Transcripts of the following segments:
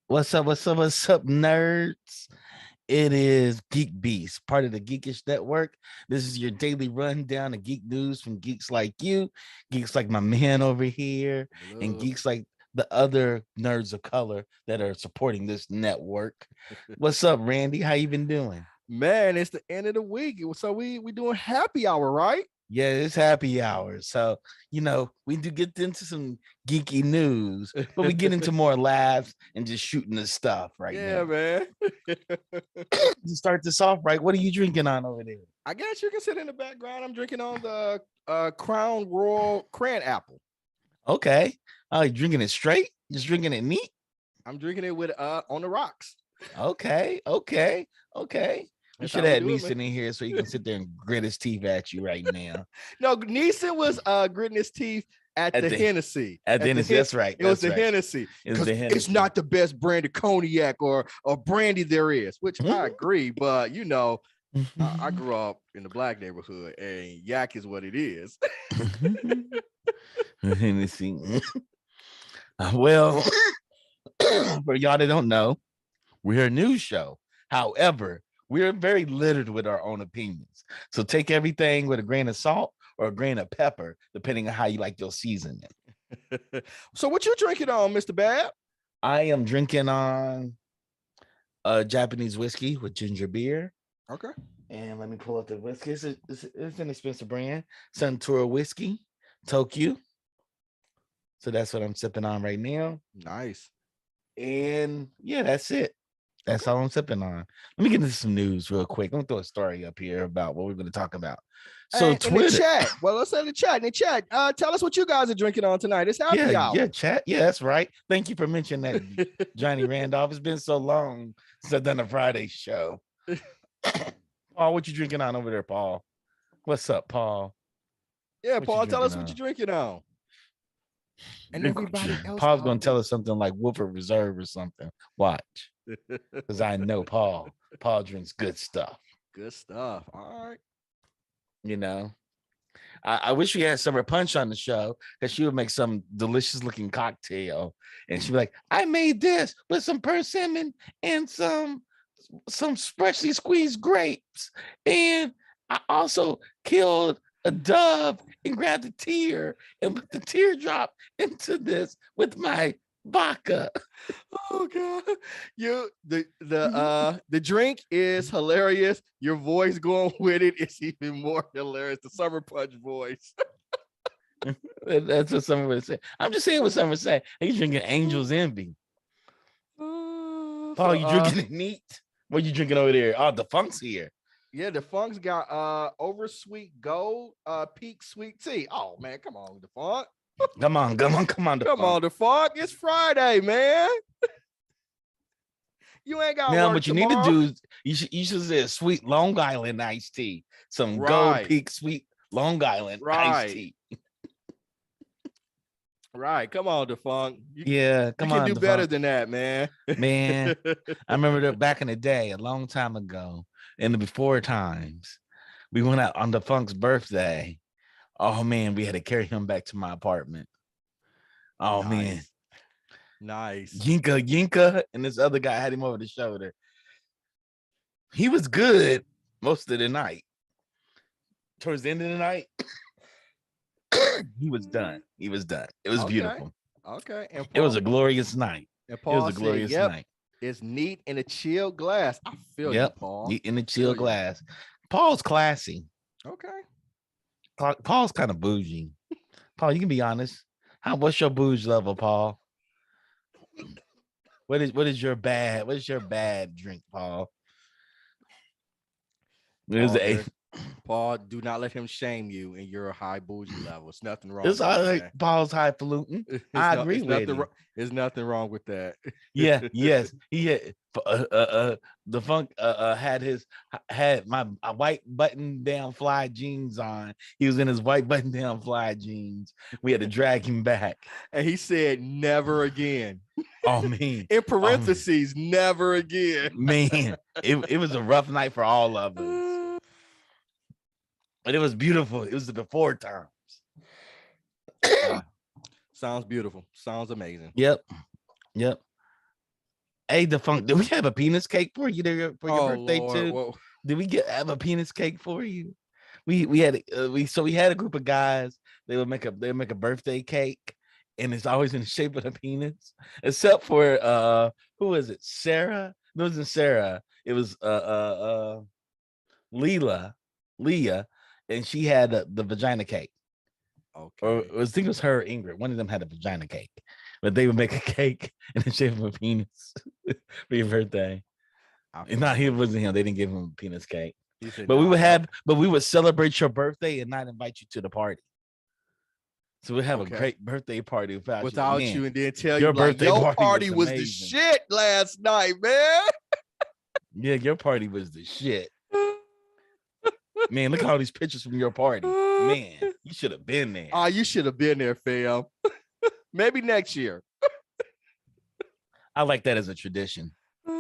What's up? What's up? What's up, nerds? It is GeekBeast, part of the Geekish Network. This is your daily rundown of geek news from geeks like you, geeks like my man over here, and geeks like the other nerds of color that are supporting this network. What's up, Randy? How you been doing? Man, it's the end of the week. So we doing happy hour, right? Yeah, it's happy hour. So, we do get into some geeky news, but we get into more laughs and just shooting the stuff now. Yeah, man. To start this off, right? What are you drinking on over there? I guess you can sit in the background. I'm drinking on the Crown Royal Cran Apple. Okay. You drinking it straight? Just drinking it neat? I'm drinking it with on the rocks. Okay. You should have Neeson in here so he can sit there and grit his teeth at you right now. No, Neeson was gritting his teeth at the Hennessy. At the Hennessy, that's right. It was the Hennessy. It's not the best brand of cognac or brandy there is, which I agree. But I grew up in the black neighborhood, and yak is what it is. Hennessy. Well, for y'all that don't know, we're a news show. However, we're very littered with our own opinions. So take everything with a grain of salt or a grain of pepper, depending on how you like your seasoning. So what you drinking on, Mr. Bab? I am drinking on Japanese whiskey with ginger beer. Okay. And let me pull up the whiskey. It's an expensive brand. Suntory whiskey, Tokyo. So that's what I'm sipping on right now. Nice. And yeah, that's it. That's all I'm sipping on. Let me get into some news real quick. I'm gonna throw a story up here about what we're going to talk about. So Twitter. In the chat. Well, let's say the chat. In the chat, tell us what you guys are drinking on tonight. It's happy hour. Yeah, chat. Yeah, that's right. Thank you for mentioning that, Johnny Randolph. It's been so long since I've done a Friday show. Paul, what you drinking on over there, Paul? What's up, Paul? Yeah, Paul, tell us what you're drinking on. And everybody else. Paul's gonna tell us something like Woodford Reserve or something. Watch. Because I know Paul. Paul drinks good stuff. Good stuff. All right. I wish we had Summer Punch on the show because she would make some delicious looking cocktail, and she'd be like, "I made this with some persimmon and some freshly squeezed grapes, and I also killed a dove and grabbed a tear and put the teardrop into this with my vodka." Oh god, the drink is hilarious. Your voice going with it is even more hilarious. The Summer Punch voice. That's what someone would say. I'm just saying what someone would say. He's drinking Angel's Envy. Paul, you drinking it neat? What are you drinking over there? Oh, the Funk's here. Yeah, the Funk's got Oversweet Gold, Peak Sweet Tea. Oh man, come on, the Funk. Come on, the Funk. It's Friday, man. You ain't got now. Work What you tomorrow. need to do is you should say sweet Long Island iced tea, some Gold Peak Sweet Long Island iced tea. Right, come on, the Funk. Come on. You can do better than that, man. Man, I remember that back in the day, a long time ago, in the before times, we went out on the Funk's birthday. Oh man, we had to carry him back to my apartment. Oh man, nice. Yinka, and this other guy had him over the shoulder. He was good most of the night. Towards the end of the night, he was done. It was beautiful. Okay. And Paul, it was a glorious night. And Paul, it was a glorious night. It's neat in a chill glass. I feel you, Paul. Neat in a chill glass. Paul's classy. Okay. Paul's kind of bougie. Paul, you can be honest. What's your bougie level, Paul? What is your bad drink, Paul? Paul, do not let him shame you in your high bougie level. It's nothing wrong. It's all right. Paul's highfalutin. I agree with you. There's nothing wrong with that. Yeah. Yes. He had the Funk had my white button down fly jeans on. He was in his white button down fly jeans. We had to drag him back, and he said, "Never again." Oh man. In parentheses, never again. Man, it was a rough night for all of us. But it was beautiful. It was the before times. Sounds beautiful. Sounds amazing. Yep. Hey, the Funk, did we have a penis cake for you there for your birthday Lord, too? Whoa. Did we have a penis cake for you? We had a group of guys. They would make a birthday cake, and it's always in the shape of a penis, except for who is it? Sarah? No, it wasn't Sarah. It was Leah. And she had the vagina cake. Okay. Or I think it was her or Ingrid. One of them had a vagina cake. But they would make a cake in the shape of a penis for your birthday. He wasn't him. They didn't give him a penis cake. But we would celebrate your birthday and not invite you to the party. So we'd have a great birthday party without you, and then tell your birthday party was the shit last night, man. Yeah, your party was the shit. Man, look at all these pictures from your party. Man, you should have been there. You should have been there, fam. Maybe next year. I like that as a tradition. We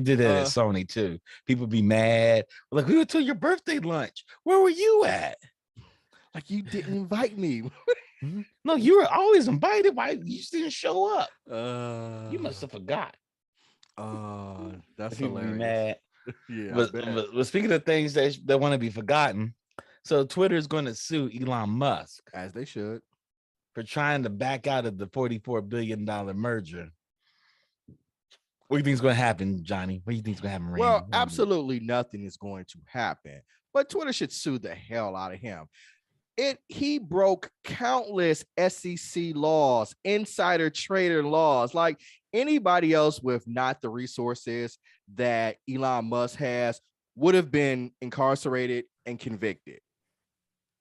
did that at Sony too. People be mad. Like, we went to your birthday lunch. Where were you at? Like, you didn't invite me. No, you were always invited. Why you just didn't show up? You must have forgot. That's hilarious. Mad. Yeah, but speaking of things that want to be forgotten, so Twitter is going to sue Elon Musk, as they should, for trying to back out of the $44 billion merger. What do you think is going to happen, Johnny? What do you think is going to happen, Randy? Well, absolutely nothing is going to happen, but Twitter should sue the hell out of him. He broke countless SEC laws, insider trader laws. Like, anybody else with not the resources that Elon Musk has would have been incarcerated and convicted.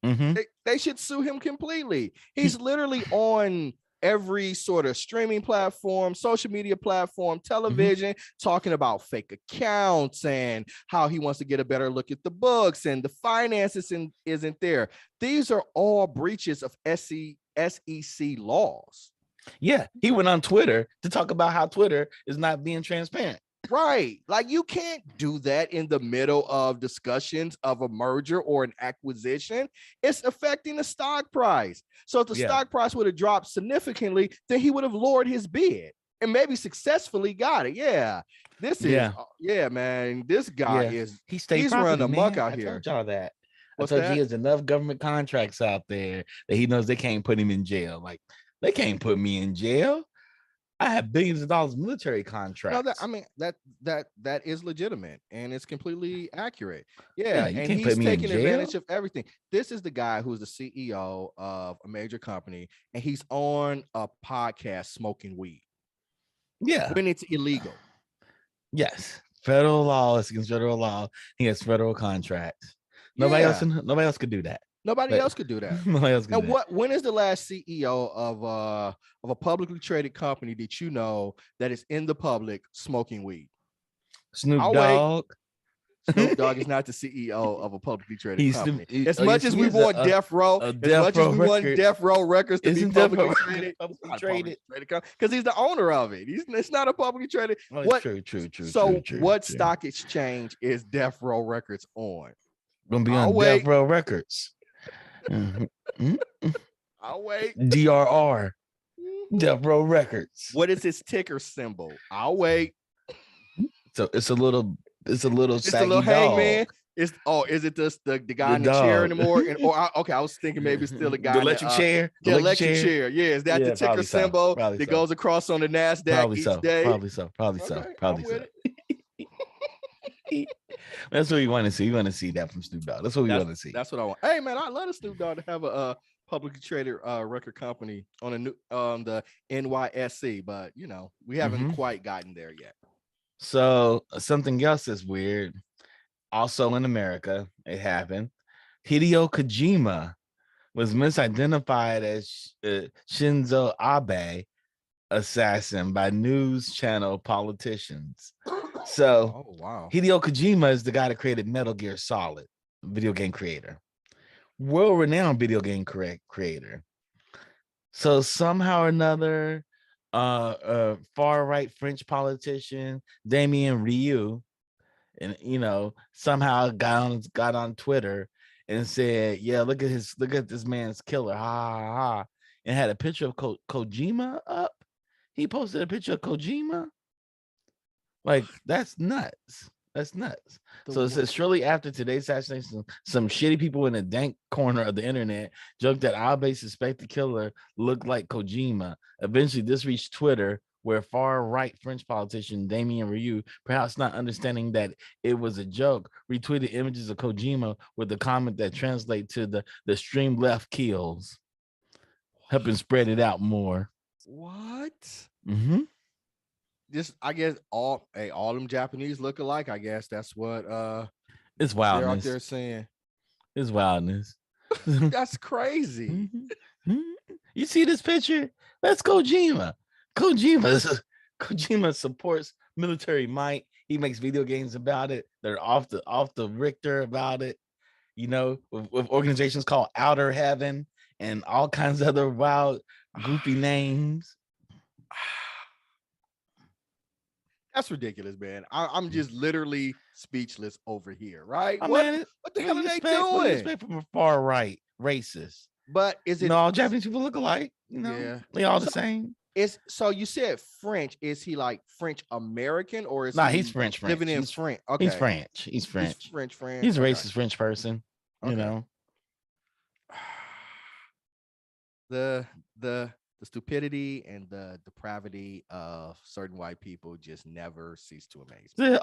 Mm-hmm. They should sue him completely. He's literally on every sort of streaming platform, social media platform, television, talking about fake accounts and how he wants to get a better look at the books and the finances isn't there. These are all breaches of SEC laws. Yeah, he went on Twitter to talk about how Twitter is not being transparent. Right. Like you can't do that in the middle of discussions of a merger or an acquisition. It's affecting the stock price. So if the stock price would have dropped significantly, then he would have lowered his bid and maybe successfully got it. Yeah. This is man. This guy is he's running property, amok man. out I here. told y'all that. I What's told you he that? has enough government contracts out there that he knows they can't put him in jail. Like they can't put me in jail. I have billions of dollars military No, contracts. that is legitimate and it's completely accurate. Yeah, Yeah, you and can't put he's me in taking advantage jail. of everything. This is the guy who's the CEO of a major company, and he's on a podcast smoking weed. Yeah. When it's illegal. Yes. Federal law is against federal law. He has federal contracts. Nobody else could do that. Nobody else could do that. Nobody else could do that. When is the last CEO of a publicly traded company that you know that is in the public smoking weed? Snoop Dogg. Snoop Dogg is not the CEO of a publicly traded company. As much as he we want Death Row, as much as we want Death Row Records to be publicly traded, because he's the owner of it. It's not a publicly traded. True. So what stock exchange is Death Row Records on? Gonna be on Death Row Records. I'll wait. DRR. Death Row Records. What is his ticker symbol? I'll wait. So it's a little saggy hangman. Is it just the guy in the chair anymore? I was thinking maybe it's still a guy the electric chair. The electric chair. Yeah, is that the ticker symbol that goes across on the NASDAQ each day? Probably so. That's what we want to see. We want to see that from Snoop Dogg. That's what we want to see. That's what I want. Hey man, I love the Snoop Dogg to have a publicly traded record company on the NYSE, but we haven't quite gotten there yet. So something else is weird. Also in America, it happened. Hideo Kojima was misidentified as Shinzo Abe assassin by news channel politicians. So Hideo Kojima is the guy that created Metal Gear Solid, video game creator, world-renowned video game creator. So somehow or another, far-right French politician Damien Rioux, and somehow got on Twitter and said, "Yeah, look at this man's killer, ha ha ha," and had a picture of Kojima up. He posted a picture of Kojima. Like that's nuts. That's nuts. So it says shortly after today's assassination, some shitty people in a dank corner of the internet joked that Abe's suspected killer looked like Kojima. Eventually, this reached Twitter, where far-right French politician Damien Rioux, perhaps not understanding that it was a joke, retweeted images of Kojima with a comment that translates to the stream left kills, helping spread it out more. What? Mm-hmm. Just I guess all them Japanese look alike. I guess that's what it's wildness. They're out there saying. It's wildness. That's crazy. You see this picture? That's Kojima. Kojima supports military might. He makes video games about it. They're off the Richter about it. With organizations called Outer Heaven and all kinds of other wild, goofy names. That's ridiculous, man. I'm just literally speechless over here, right? What the hell are they doing? Expect from a far right racist. But is it all Japanese people look alike? They all the same. So you said French. Is he like French American or is he's French? Living in France. Okay. He's French. He's French. He's a racist French person. Okay. The stupidity and the depravity of certain white people just never cease to amaze me.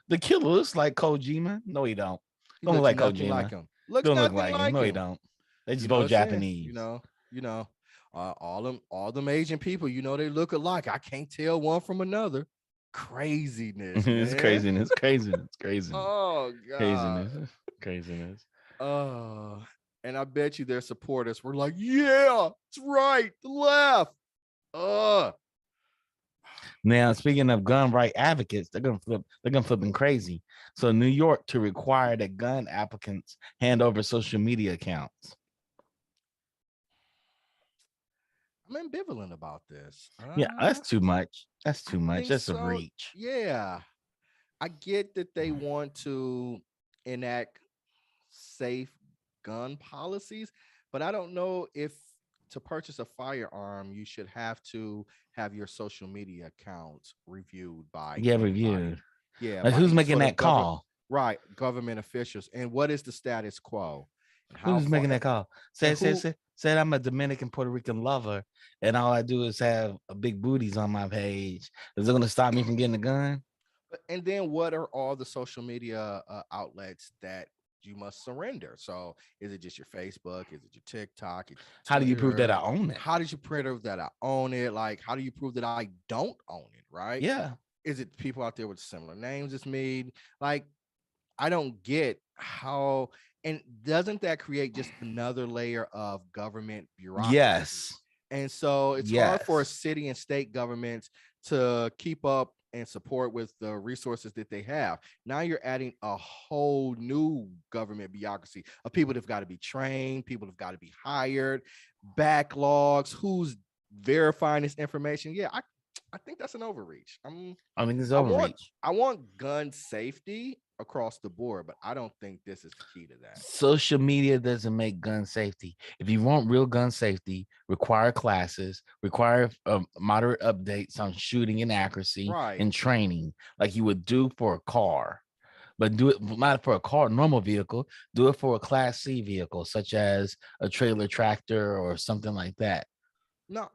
The killer looks like Kojima. No, he don't. Don't look like Kojima. Like him. Don't look like him. No, he don't. They just both Japanese. All them Asian people, they look alike. I can't tell one from another. Craziness. It's craziness. Oh God. Craziness. Oh. And I bet you their supporters were like, yeah, it's right, the left. Now, speaking of gun right advocates, they're gonna flip them crazy. So New York to require that gun applicants hand over social media accounts. I'm ambivalent about this. Yeah, that's too much. That's a reach. Yeah. I get that they want to enact safe gun policies, but I don't know if to purchase a firearm, you should have to have your social media accounts reviewed by Yeah, anybody. reviewed. Yeah, Like by who's any making sort of that call? government officials. And what is the status quo? And how Who's far making that call? and Say, say, who say, said I'm a Dominican Puerto Rican lover, and all I do is have a big booties on my page. Is it gonna stop me from getting a gun? and then what are all the social media outlets that you must surrender? So is it just your Facebook? Is it your TikTok? Is it How do you prove that Twitter? I own it? How did you prove that I own it? Like, how do you prove that I don't own it? Right? Yeah. Is it people out there with similar names as me? Like, I don't get how, and doesn't that create just another layer of government bureaucracy? Yes. And so it's hard for Yes. city and state governments to keep up and support with the resources that they have. Now you're adding a whole new government bureaucracy of people that've got to be trained, people that've got to be hired, backlogs, who's verifying this information. Yeah, I think that's an overreach. I mean, it's I want overreach. I want gun safety across the board, but I don't think this is the key to that. Social media doesn't make gun safety. If you want real gun safety, require classes, require moderate updates on shooting and accuracy Right. and training, like you would do for a car. But do it not for a car, normal vehicle. Do it for a Class C vehicle, such as a trailer tractor or something like that. No,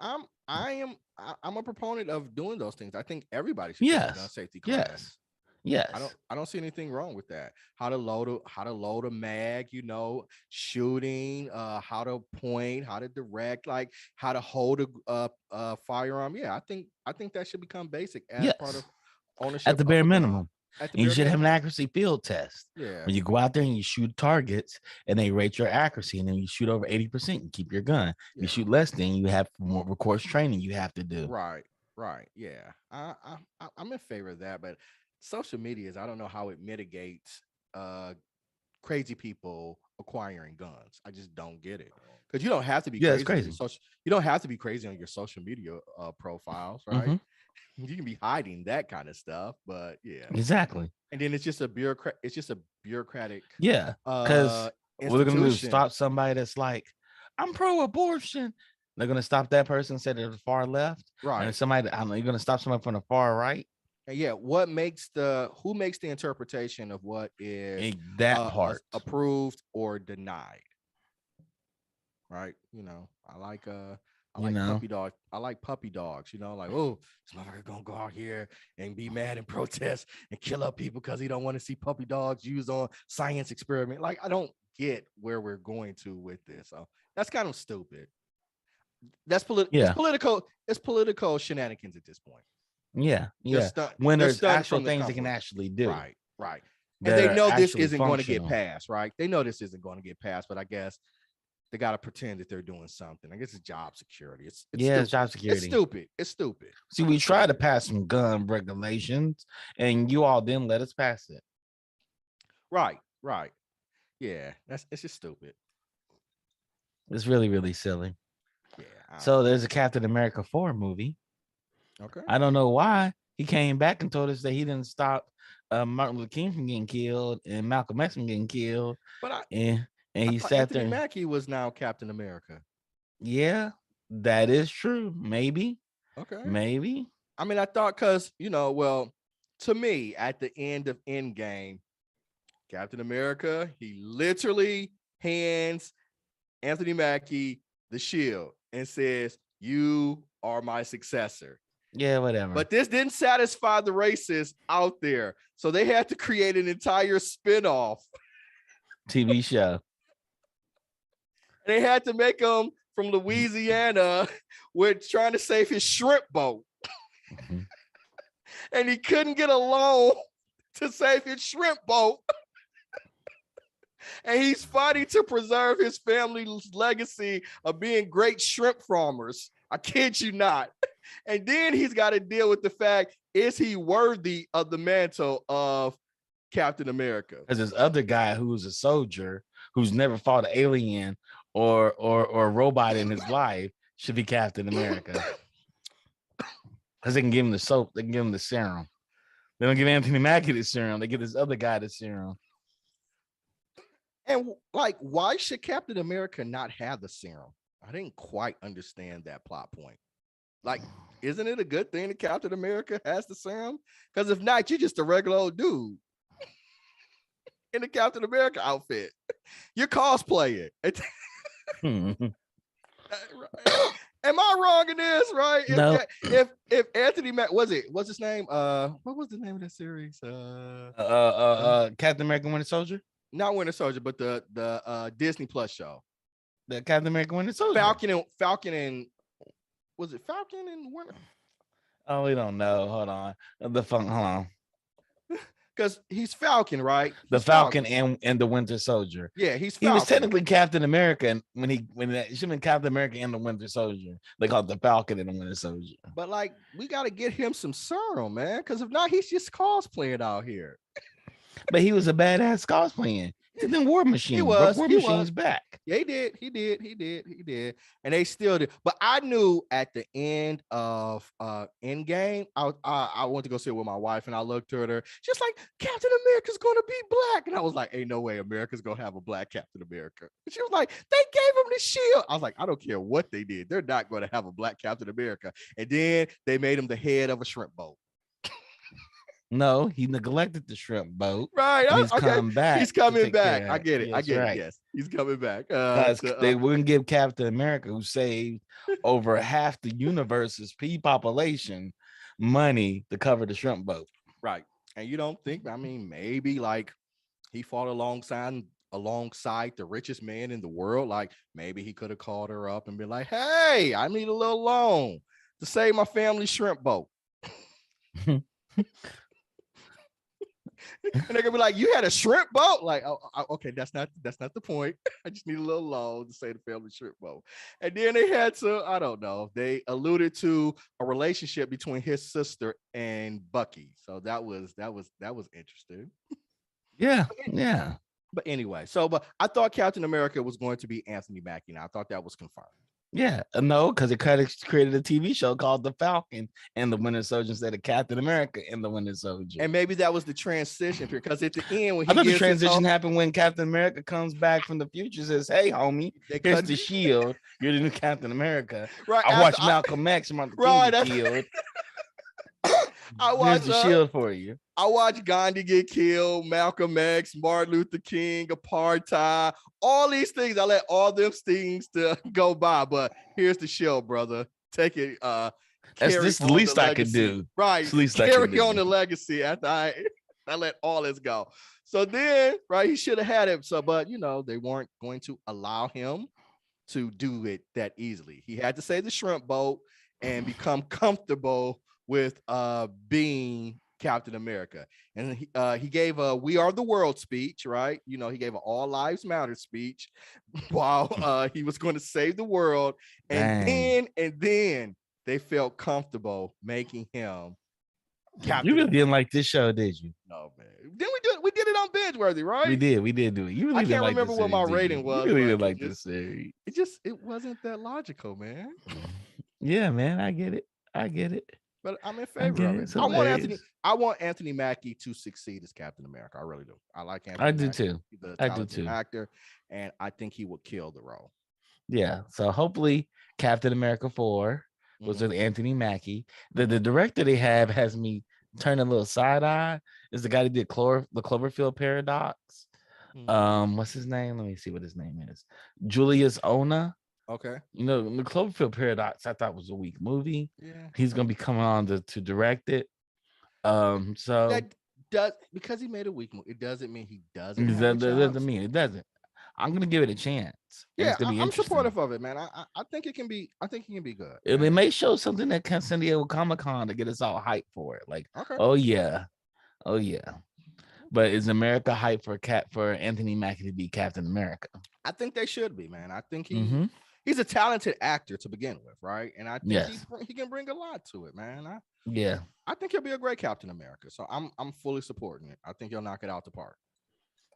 I'm a proponent of doing those things. I think everybody should take a gun Yes, safety yes, class. yes, I don't see anything wrong with that. How to load a mag, shooting, how to point, how to direct, like how to hold a firearm. Yeah, I think that should become basic as part yes. of At ownership the of bare a gun minimum. at the And you bare should have an minimum. accuracy field test. Yeah. When you go out there and you shoot targets and they rate your accuracy, and then you shoot over 80%, you keep your gun. You Yeah. shoot less than you have more course training you have to do. Right. Right. Yeah. I'm in favor of that, but social media is I don't know how it mitigates uh crazy people acquiring guns. I just don't get it. Because you don't have to be Yeah, it's crazy on your crazy. social you don't have to be crazy on your social media profiles, right? Hmm. You can be hiding that kind of stuff, but yeah. Exactly. And then it's just a bureaucratic Yeah. Because uh what they're gonna do is institution. stop somebody that's like, I'm pro-abortion. They're gonna stop that person, say they're the far left, and Right. somebody, I don't know, you're gonna stop somebody from the far right. And yeah, what makes the who makes the interpretation of what is That part. approved or denied? Right? I You like know. puppy dog. I like puppy dogs, like, oh, this motherfucker gonna go out here and be mad and protest and kill up people because he don't want to see puppy dogs used on science experiment. Like, I don't get where we're going to with this. So that's kind of stupid. Yeah. It's political shenanigans at this point. Yeah. They're Yeah. stunt, When they're there's stunting actual from the things they can comfort. actually do Right, right. And that they are know this actually isn't going to get functional. passed, right? They know this isn't going to get passed, but I guess they got to pretend that they're doing something. I guess it's job security. It's Yeah, it's stupid. job It's security. stupid. It's stupid. See, we tried to pass some gun regulations and you all didn't let us pass it. Right, right. Yeah, it's just stupid. It's really, really silly. Yeah. So there's a Captain America 4 movie. Okay. I don't know why he came back and told us that he didn't stop Martin Luther King from getting killed and Malcolm X from getting killed. But And I he thought sat Anthony there. Mackie was now Captain America. Yeah, that is true. Maybe. Okay. Maybe. I mean, I thought because, well, to me, at the end of Endgame, Captain America, he literally hands Anthony Mackie the shield and says, "You are my successor." Yeah, whatever. But this didn't satisfy the racists out there. So they had to create an entire spinoff. TV show. They had to make him from Louisiana with trying to save his shrimp boat. Mm-hmm. And he couldn't get a loan to save his shrimp boat. And he's fighting to preserve his family's legacy of being great shrimp farmers. I kid you not. And then he's got to deal with the fact, is he worthy of the mantle of Captain America? Because this other guy who's a soldier who's never fought an alien or a robot in his life should be Captain America. Because they can give him the soap, they can give him the serum. They don't give Anthony Mackie the serum. They give this other guy the serum. And like, why should Captain America not have the serum? I didn't quite understand that plot point. Like, isn't it a good thing that Captain America has the serum? Because if not, you're just a regular old dude in the Captain America outfit. You're cosplaying. Am I wrong in this? Right? No. If Anthony Mack what's his name? What was the name of that series? Captain America Winter Soldier. Not Winter Soldier, but the Disney Plus show. The Captain America Winter Soldier. Falcon and was it Falcon and Winter? Oh, we don't know. Hold on. Hold on. Because he's Falcon, right? The Falcon and the Winter Soldier. Yeah, he was technically Captain America, and when it should have been Captain America and the Winter Soldier. They called it the Falcon and the Winter Soldier. But like, we got to get him some serum, man. Because if not, he's just cosplaying out here. But he was a badass cosplaying. He's in War Machine. War Machine's back. Yeah, he did. And they still did. But I knew at the end of Endgame, I went to go sit with my wife, and I looked at her. She's like, Captain America's gonna be black. And I was like, ain't no way America's gonna have a black Captain America. And she was like, they gave him the shield. I was like, I don't care what they did. They're not gonna have a black Captain America. And then they made him the head of a shrimp boat. No, he neglected the shrimp boat. Right. He's coming back. He's coming back. I get it. Right. Yes, he's coming back. They wouldn't give Captain America, who saved over half the universe's population, money to cover the shrimp boat. Right. And you don't think, I mean, maybe like he fought alongside the richest man in the world. Like maybe he could have called her up and been like, hey, I need a little loan to save my family shrimp boat. And they're gonna be like, you had a shrimp boat? Like, oh, okay, that's not the point. I just need a little loan to say the family shrimp boat. And then they had to, I don't know, they alluded to a relationship between his sister and Bucky. So that was interesting. Yeah. But anyway, but I thought Captain America was going to be Anthony Mackie. I thought that was confirmed. Yeah, no, because it created a TV show called The Falcon and the Winter Soldier instead of Captain America and the Winter Soldier. And maybe that was the transition period, because at the end, when I thought the transition happened when Captain America comes back from the future, says, "Hey, homie, here's the shield. You're the new Captain America." Right. I watched Malcolm X and Martin Luther King get killed. Here's the shield for you. I watched Gandhi get killed, Malcolm X, Martin Luther King, apartheid, all these things. I let all them things to go by, but here's the shield, brother. Take it. That's the least I could do. Right. Carry on the legacy after I let all this go. So then, right, he should have had it. So, but they weren't going to allow him to do it that easily. He had to save the shrimp boat and become comfortable with being Captain America. And he gave a "We Are the World" speech, right? He gave an "All Lives Matter" speech while he was going to save the world. And then they felt comfortable making him Captain. You really didn't like this show, did you? No, man. Then we did it on Binge Worthy, right? We did do it. You really I can't like remember what my rating was. You really didn't like this series. It wasn't that logical, man. Yeah, man, I get it. But I'm in favor of it. I want Anthony Mackie to succeed as Captain America. I really do. I like Anthony. I do Mackie. too. He's a talented actor, and I think he would kill the role. Yeah. So hopefully, Captain America 4 was with Anthony Mackie. The director they have has me turn a little side eye. Is the guy that did the Cloverfield Paradox? What's his name? Let me see what his name is. Julius Ona. Okay. The Cloverfield Paradox I thought was a weak movie. Yeah. He's gonna be coming on to direct it. So that does, because he made a weak movie, it doesn't mean he doesn't. That doesn't mean it doesn't. I'm gonna give it a chance. Yeah, I'm supportive of it, man. I think it can be. I think it can be good. It may show something that San Diego Comic-Con to get us all hyped for it. Like, okay. oh yeah. But is America hyped for Anthony Mackie to be Captain America? I think they should be, man. I think he's a talented actor to begin with, right? And I think he can bring a lot to it, man. I think he'll be a great Captain America. So I'm fully supporting it. I think he'll knock it out the park.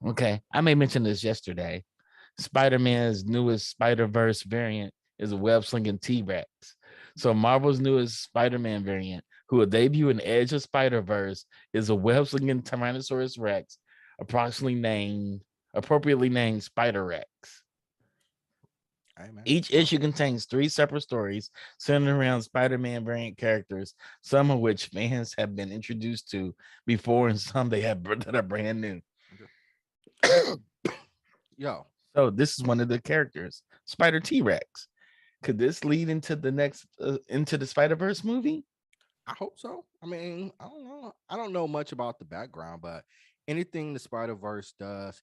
Okay. I may mention this yesterday. Spider-Man's newest Spider-Verse variant is a web-slinging T-Rex. So Marvel's newest Spider-Man variant who will debut in Edge of Spider-Verse, is a web-slinging Tyrannosaurus Rex, appropriately named Spider-Rex. Hey, each issue contains 3 separate stories centered around Spider-Man variant characters, some of which fans have been introduced to before and some that are brand new. Yo. So this is one of the characters, Spider T-Rex. Could this lead into the next into the Spider-Verse movie? I hope so. I mean, I don't know. I don't know much about the background, but anything the Spider-Verse does,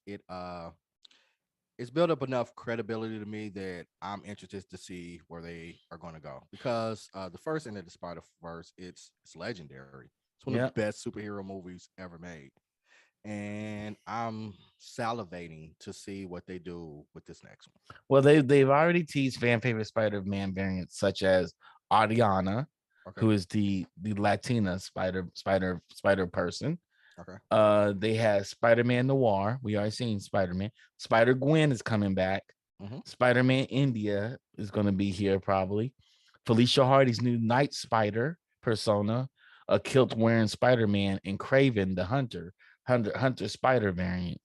it's built up enough credibility to me that I'm interested to see where they are going to go. Because the first end of the Spider-Verse, it's legendary. It's one of the best superhero movies ever made. And I'm salivating to see what they do with this next one. Well, they've already teased fan favorite Spider-Man variants such as Ariana, who is the Latina spider person. Okay. They have Spider-Man Noir. We already seen Spider-Man. Spider-Gwen is coming back. Spider-Man India is going to be here probably. Felicia Hardy's new Night Spider persona, a kilt-wearing Spider-Man, and Kraven the Hunter Spider variant.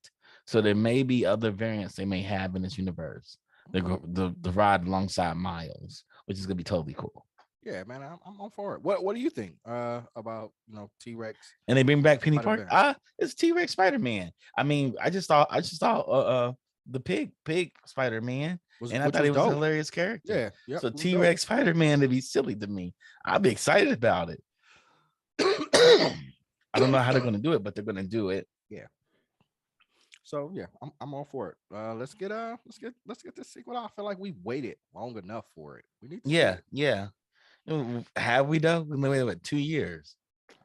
So there may be other variants they may have in this universe. The ride alongside Miles, which is gonna be totally cool. Yeah, man, I'm on for it. What do you think about T-Rex? And they bring back Penny Park. It's T-Rex Spider-Man. I mean, I just saw the pig Spider-Man, and I thought he was a hilarious character. Yeah. So T-Rex Spider-Man to be silly to me. I'll be excited about it. I don't know how they're gonna do it, but they're gonna do it. Yeah. So yeah, I'm all for it. Let's get this sequel out. I feel like we've waited long enough for it. We need to see it. Yeah. Have we though? We waited 2 years.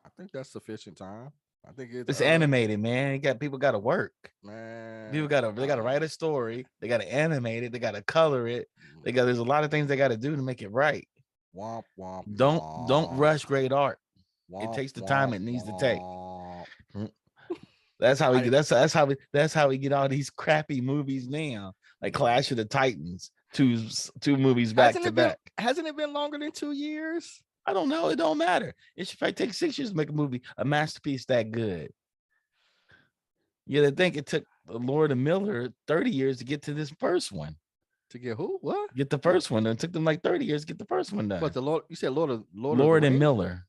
I think that's sufficient time. I think it's animated, man. People got to work. Man, they got to write a story. They got to animate it. They got to color it. There's a lot of things they got to do to make it right. Womp womp. Don't rush great art. It takes the time it needs to take. That's how we get. That's how we get all these crappy movies now, like Clash of the Titans. Two movies back to back. Hasn't it been longer than 2 years? I don't know. It don't matter. It should probably take 6 years to make a movie, a masterpiece that good. Yeah, they think it took Lord and Miller 30 years to get to this first one. To get who? What? Get the first one. It took them like 30 years to get the first one done. But you said Lord and Miller.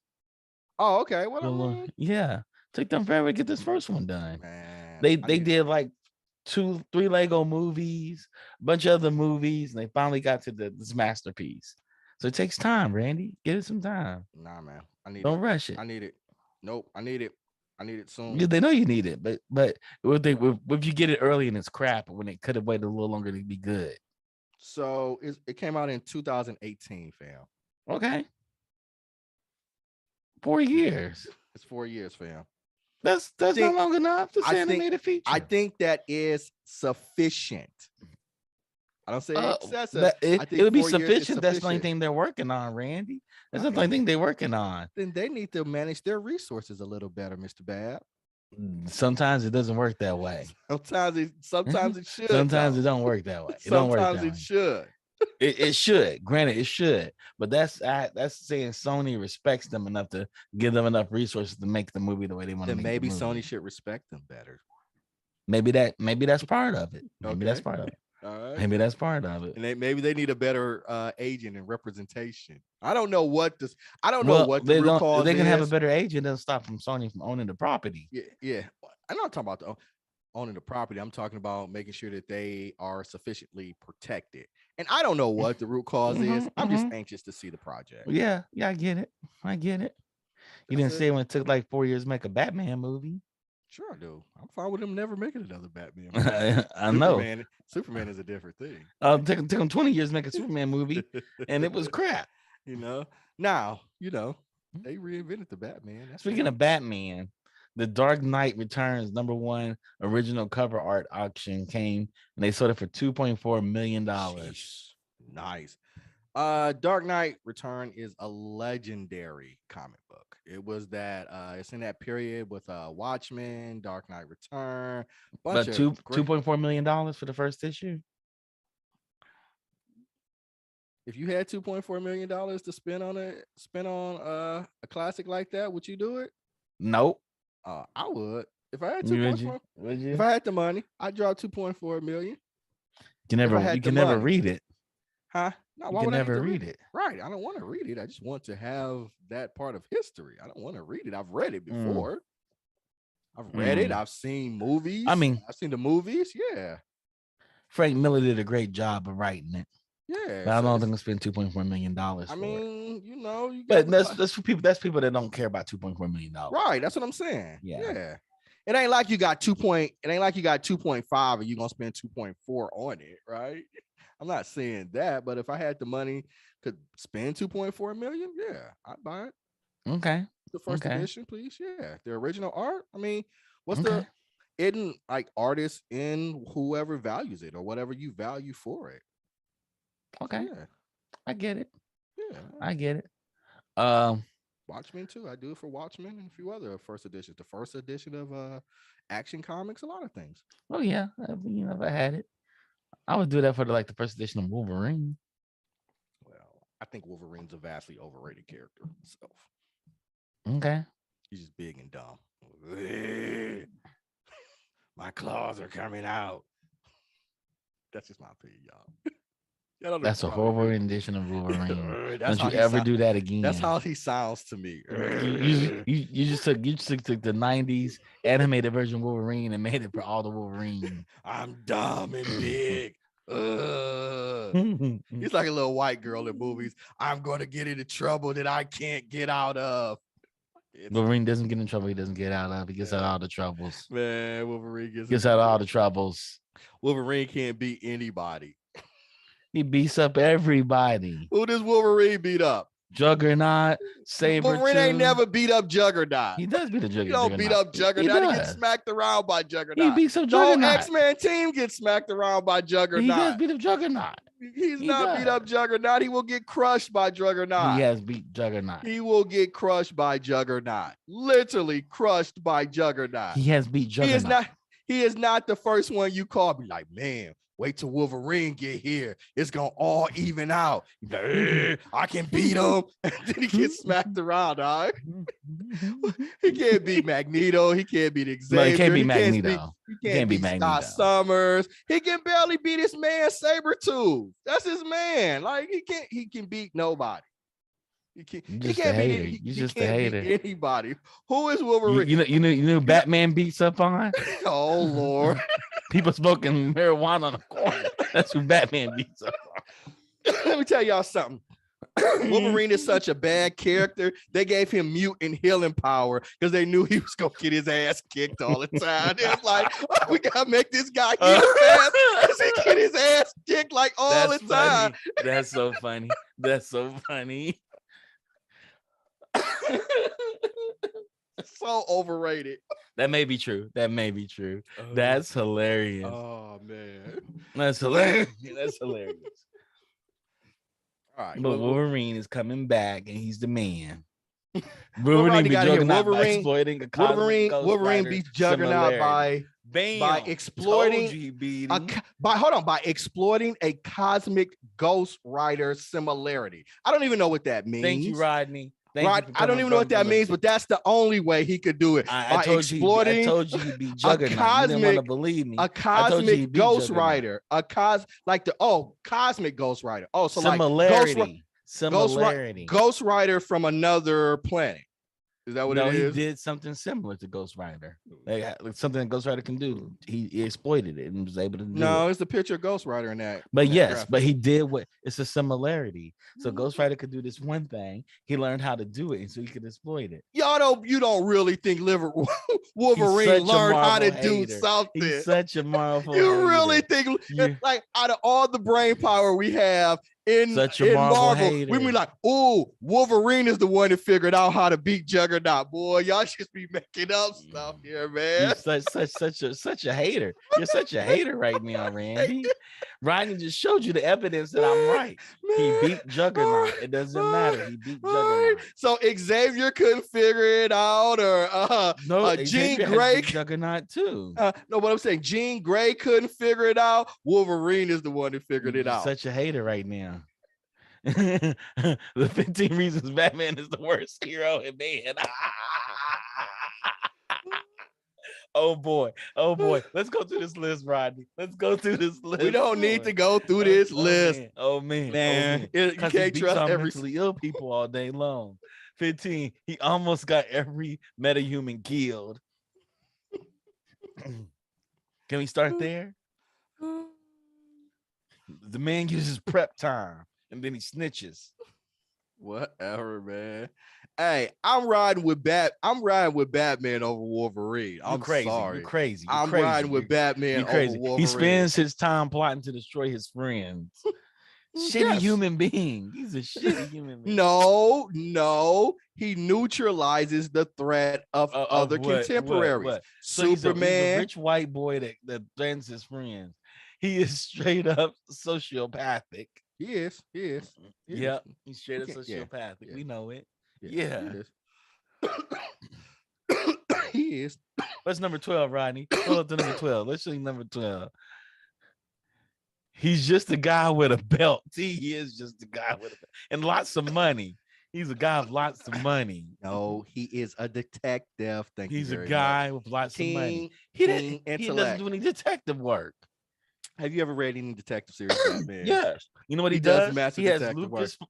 Oh, okay. What? Yeah, took them forever to get this first one done. Man, they did like 2-3 Lego movies, a bunch of other movies, and they finally got to this masterpiece. So it takes time, Randy. Give it some time. Nah, man. Don't rush it. I need it. Nope. I need it soon. Yeah, they know you need it, but if you get it early and it's crap, when it could have waited a little longer to be good. So it came out in 2018, fam. Okay. 4 years. It's 4 years, fam. That's not long enough to say animated feature. I think that is sufficient. I don't say excessive. It would be sufficient. That's the only thing they're working on, Randy. That's the only thing they're working on. Then they need to manage their resources a little better, Mr. Bab. Sometimes it doesn't work that way. Sometimes it should. Sometimes it don't work that way. Sometimes it should. It should. Granted, it should. But that's saying Sony respects them enough to give them enough resources to make the movie the way they want to make maybe the movie. Sony should respect them better. Maybe that's part of it. Maybe that's part of it. All right. Maybe that's part of it. And maybe they need a better agent and representation. I don't know what the root cause they can have a better agent and stop from Sony from owning the property. Yeah. I'm not talking about owning the property. I'm talking about making sure that they are sufficiently protected. And I don't know what the root cause is. I'm just anxious to see the project. Yeah, I get it. You didn't say when it took like 4 years to make a Batman movie. Sure, I do. I'm fine with them never making another Batman movie. I know. Superman is a different thing. Took them 20 years to make a Superman movie, and it was crap. Now, they reinvented the Batman. Speaking of Batman, the Dark Knight Returns #1 original cover art auction came, and they sold it for $2.4 million. Nice. Dark Knight Return is a legendary comic book. It was that it's in that period with Watchmen, Dark Knight Return. But $2.4 million for the first issue. If you had $2.4 million to spend on a classic like that, would you do it? Nope. I would. If I had if I had the money, I'd drop 2.4 million. You can never read it. Huh? No, you can never read it. Right. I don't want to read it. I just want to have that part of history. I don't want to read it. I've read it before. I've read it. I've seen movies. I mean, I've seen the movies. Yeah. Frank Miller did a great job of writing it. Yeah. But I don't think I'm spend $2.4 million. I mean, you know, but that's for people. That's people that don't care about $2.4 million. Right. That's what I'm saying. Yeah. It ain't like you got 2.5 and you're gonna spend 2.4 on it, right? I'm not saying that, but if I had the money to spend 2.4 million, yeah, I'd buy it. Okay. The first edition, please. Yeah. The original art. I mean, isn't like artists in whoever values it or whatever you value for it. Okay. So, yeah. I get it. Yeah. I get it. Watchmen too. I do it for Watchmen and a few other first editions. The first edition of Action Comics, a lot of things. Oh yeah, if I had it, I would do that for the first edition of Wolverine. Well, I think Wolverine's a vastly overrated character himself. Okay. He's just big and dumb. My claws are coming out. That's just my opinion, y'all. That's a horrible rendition of Wolverine. Don't you ever do that again. That's how he sounds to me. You just took the 90s animated version of Wolverine and made it for all the Wolverine. I'm dumb and big. He's like a little white girl in movies. I'm going to get into trouble that I can't get out of. Wolverine doesn't get in trouble. He doesn't get out of. He gets out of all the troubles. Man, Wolverine gets out of all the troubles. Wolverine can't beat anybody. He beats up everybody. Who does Wolverine beat up? Juggernaut, Sabretooth. Wolverine ain't never beat up Juggernaut. He does beat up Juggernaut. He don't beat up Juggernaut. He gets smacked around by Juggernaut. He beats up Juggernaut. The whole X-Men team gets smacked around by Juggernaut. He does beat up Juggernaut. He's not beat up Juggernaut. He will get crushed by Juggernaut. He has beat Juggernaut. He will get crushed by Juggernaut. Literally crushed by Juggernaut. He has beat Juggernaut. He is not the first one you call. Be like, man, wait till Wolverine get here. It's gonna all even out. Like, I can beat him. And then he gets smacked around, all right? He can't beat Magneto. He can't beat Xavier. No, he can't beat Magneto. He can't beat Scott Summers. He can barely beat his man Sabretooth. That's his man. Like he can beat nobody. He can't beat anybody. Who is Wolverine? You know Batman beats up on? Oh Lord. People smoking marijuana on the corner. That's who Batman beats up on. Let me tell y'all something. Wolverine is such a bad character. They gave him mutant healing power because they knew he was gonna get his ass kicked all the time. It's like, oh, we gotta make this guy heal fast because he get his ass kicked like all the time. That's so funny. That's so funny. So overrated. That may be true. That's hilarious. Oh man, that's hilarious. That's hilarious. All right, but Wolverine is coming back, and he's the man. Wolverine beats Juggernaut by exploiting a cosmic Ghost Wolverine beats Juggernaut by exploiting by exploiting a cosmic Ghost Rider similarity. I don't even know what that means. Thank you, Rodney. I don't even know what that means, but that's the only way he could do it. I told you he'd be Juggernaut. You didn't want to believe me. A cosmic Ghost Rider. Cosmic Ghost Rider. Oh, so similarity. Ghost Rider from another planet. Is that what it is? No, he did something similar to Ghost Rider. Like something that Ghost Rider can do. He exploited it and was able to do it. No, it's the picture of Ghost Rider in that. But yes, but he did it's a similarity. So Ghost Rider could do this one thing. He learned how to do it, and so he could exploit it. You don't really think Wolverine learned how to do something. He's such a Marvel. You really think like out of all the brain power we have in Marvel, we be like, oh, Wolverine is the one that figured out how to beat Juggernaut. Boy, y'all just be making up stuff here, man. You're such a hater. You're such a hater right now, Randy. Rodney just showed you the evidence that I'm right. Man. He beat Juggernaut. It doesn't matter. He beat Juggernaut. So Xavier couldn't figure it out, or Jean Grey Juggernaut too. No, what I'm saying, Jean Grey couldn't figure it out. Wolverine is the one that figured it out. Such a hater right now. The 15 reasons Batman is the worst hero in man. Oh boy. Let's go through this list, Rodney. Let's go through this list. We don't need to go through this list. Man. You can't trust every mentally ill people all day long. 15. He almost got every metahuman killed. Can we start there? The man uses prep time and then he snitches. Whatever, man. Hey, I'm riding with Batman over Wolverine. I'm crazy. sorry. You're crazy. I'm riding with Batman over Wolverine. He spends his time plotting to destroy his friends. Shitty human being. He's a shitty human being. No. He neutralizes the threat of other contemporaries. What? Superman. He's a rich white boy that threatens his friends. He is straight up sociopathic. He is. Yeah, he's straight up sociopathic. Yeah. We know it. Yeah. He is. What's number 12, Rodney? Pull up to number 12. Let's show you number 12. He's just a guy with a belt. He is just a guy with a belt and lots of money. He's a guy with lots of money. No, he is a detective. He's a guy with lots of money. He doesn't do any detective work. Have you ever read any detective series, Batman? Yes. You know what he does? He has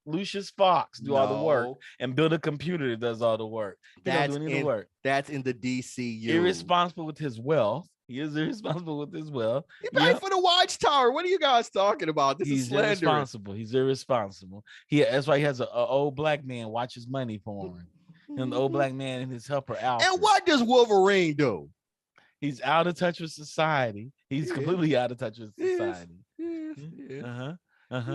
Lucius Fox do all the work and build a computer that does all the work. He don't do any of the work. That's in the DCU. Irresponsible with his wealth. He is irresponsible with his wealth. He paid for the Watchtower. What are you guys talking about? He's irresponsible. He's irresponsible. That's why he has an old black man watch his money for him. And the old black man and his helper Alfred. And what does Wolverine do? He's out of touch with society. He's completely out of touch with society. I'll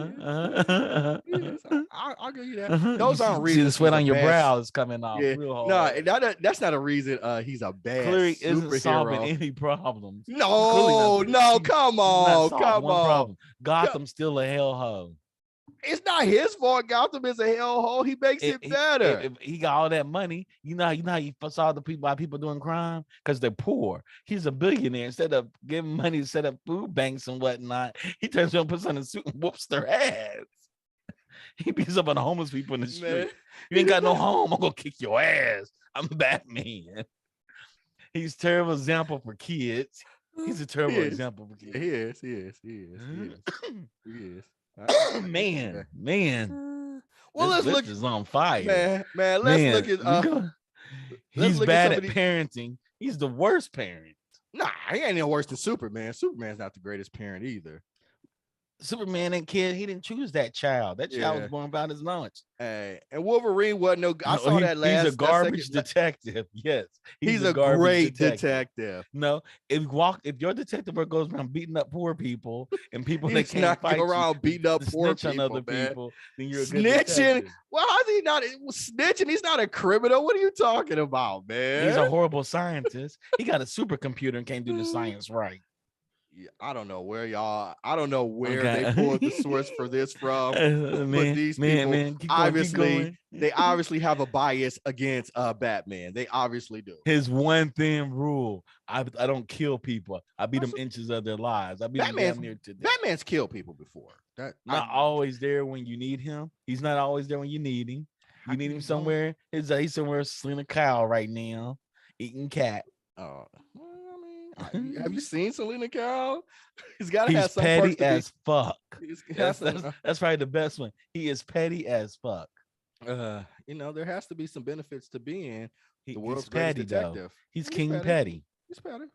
give you that. Those aren't reasons. See the sweat on your brow is coming off real hard. No, that's not a reason he's a bad Clearly superhero. Isn't solving any problems. No, come on. Problem. Gotham's still a hellhole. It's not his fault. Gotham is a hellhole. He makes it better. If he got all that money. You know how you saw why people doing crime? Because they're poor. He's a billionaire. Instead of giving money to set up food banks and whatnot, he turns around, puts on a suit and whoops their ass. He beats up on the homeless people in the street. You ain't got no home. I'm gonna kick your ass. I'm Batman. He's a terrible example for kids. He's a terrible example for kids. He is. Man. Well, let's look. Is on fire, man. Let's look at. He's bad at parenting. He's the worst parent. Nah, he ain't no worse than Superman. Superman's not the greatest parent either. Superman and kid, he didn't choose that child. That child was born about his lunch. Hey, and Wolverine wasn't no. I saw that last. He's a garbage detective. Yes, he's a great detective. No, if your detective work goes around beating up poor people and people that can't not fight go around beating up poor people, on other people, then you're a good snitching. detective. Well, how's he not snitching? He's not a criminal. What are you talking about, man? He's a horrible scientist. He got a supercomputer and can't do the science right. I don't know where they pulled the source for this from. But these people they obviously have a bias against Batman. They obviously do. His one thin rule: I don't kill people. I beat them inches of their lives. I beat them damn near to death. Batman's killed people before. Always there when you need him. He's not always there when you need him. You need him somewhere. He's somewhere sling a cow right now, eating cat. Have you seen Selena Kyle? He's have some petty as fuck. That's probably the best one. He is petty as fuck. There has to be some benefits to being the world's petty detective. Though. He's King Petty. He's petty.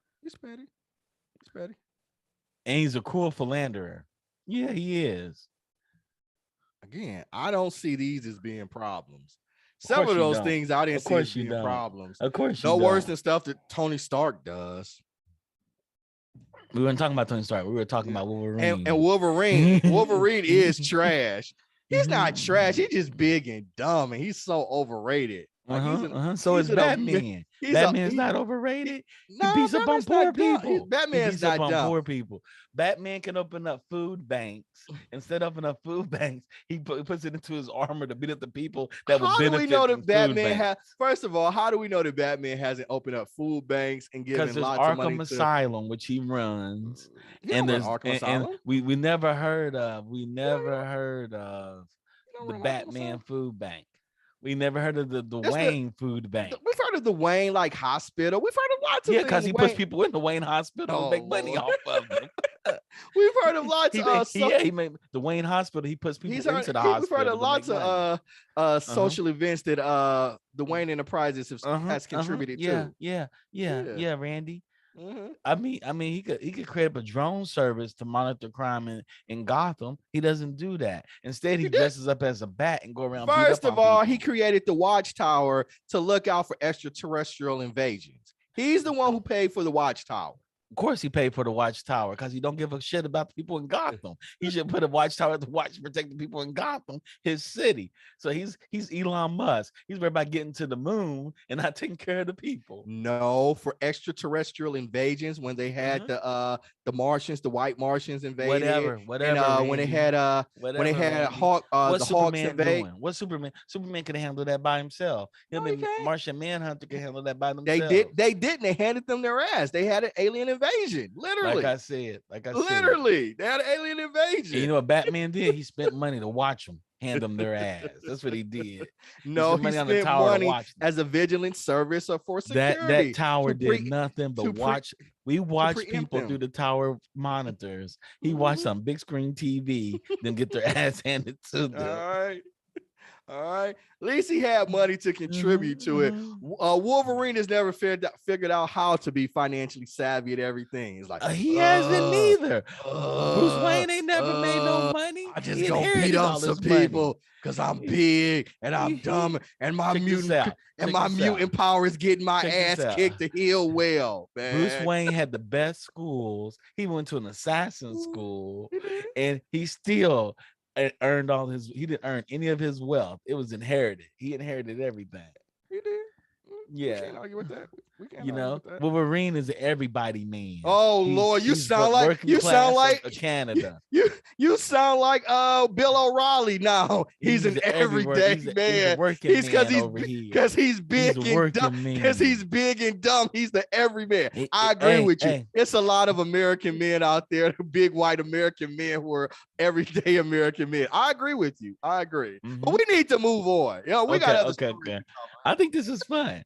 And he's a cruel philanderer. Yeah, he is. Again, I don't see these as being problems. Some of those things I didn't see as being problems. Of course, no worse than stuff that Tony Stark does. We weren't talking about Tony Stark. We were talking about Wolverine. And Wolverine is trash. He's not trash. He's just big and dumb, and he's so overrated. So is Batman. Batman's not overrated. He beats up on poor people. Batman's not dumb. Poor people. Batman can open up food banks. Instead of opening up food banks, he puts it into his armor to beat up the people that will benefit. How do we know that Batman has? First of all, how do we know that Batman hasn't opened up food banks and given lots of money to Arkham Asylum, which he runs? And there's Arkham Asylum. We never heard of the Batman food bank. We never heard of the Wayne food bank. We've heard of the Wayne like hospital. We've heard of lots of things. Because he puts people in the Wayne hospital to make money off of them. We've heard of lots of he made the Wayne hospital. He puts people into the hospital. We've heard of lots of social events that the Wayne Enterprises has contributed to. Yeah, Randy. I mean, he could create up a drone service to monitor crime in Gotham. He doesn't do that. Instead, he dresses up as a bat and go around. First of all, he created the Watchtower to look out for extraterrestrial invasions. He's the one who paid for the Watchtower. Of course, he paid for the Watchtower because he don't give a shit about the people in Gotham. He should put a Watchtower to protect the people in Gotham, his city. So he's Elon Musk. He's worried about getting to the moon and not taking care of the people. No, for extraterrestrial invasions when they had the Martians, the white Martians invaded. Whatever. And, when they had the Hawks invade. What Superman could handle that by himself. Him and Martian Manhunter could handle that by themselves. They didn't. They handed them their ass. They had an alien invasion. Literally. Like I said. Literally. They had an alien invasion. And you know what Batman did? He spent money to watch them. Hand them their ass. That's what he did. No, he spent money as a vigilant service or for security. That tower did nothing but watch. We watched people through the tower monitors. He watched on big screen TV, then get their ass handed to them. All right. At least he had money to contribute to it. Wolverine has never figured out how to be financially savvy at everything. He's like, he hasn't either. Bruce Wayne ain't never made no money. I just gonna beat up some people because I'm big and I'm dumb and my mutant power is getting my ass kicked to heal well. Man. Bruce Wayne had the best schools. He went to an assassin school, and he still earned he didn't earn any of his wealth. It was inherited. He inherited everything. He did. Yeah. We can't argue with that. Wolverine is an everybody man. Oh Lord, you sound like Canada. You sound like Bill O'Reilly now. He's an everyday man. Because he's big and dumb. Because he's big and dumb. He's the everyman. I agree with you. It's a lot of American men out there, big white American men who are everyday American men. I agree with you. I agree. But we need to move on. We got other stories. I think this is fun.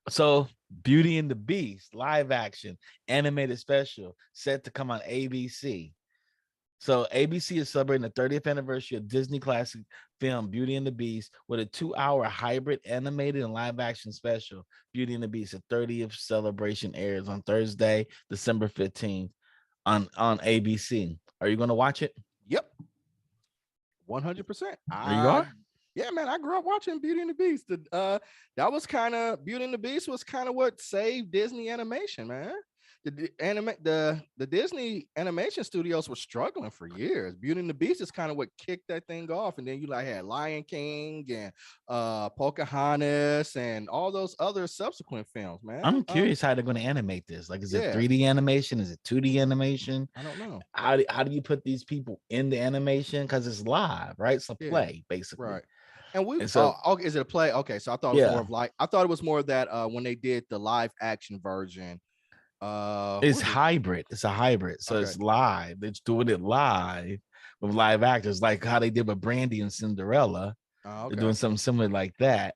So Beauty and the Beast live action animated special set to come on ABC. So ABC is celebrating the 30th anniversary of Disney classic film Beauty and the Beast with a 2-hour hybrid animated and live action special. Beauty and the Beast, a 30th celebration airs on Thursday, December 15th on ABC. Are you going to watch it? Yep. 100%. Are you are? Yeah, man, I grew up watching Beauty and the Beast. That was kind of Beauty and the Beast was kind of what saved Disney animation, man. The Disney animation studios were struggling for years. Beauty and the Beast is kind of what kicked that thing off, and then you had Lion King and Pocahontas and all those other subsequent films, man. I'm curious how they're going to animate this. Like, is it 3D animation? Is it 2D animation? I don't know. How do you put these people in the animation? Because it's live, right? It's a play, basically. Right. And so, is it a play? Okay, so I thought it was more of I thought it was more of that when they did the live action version. It's hybrid. It's a hybrid, so it's live. It's doing it live with live actors, like how they did with Brandy and Cinderella. They're doing something similar like that,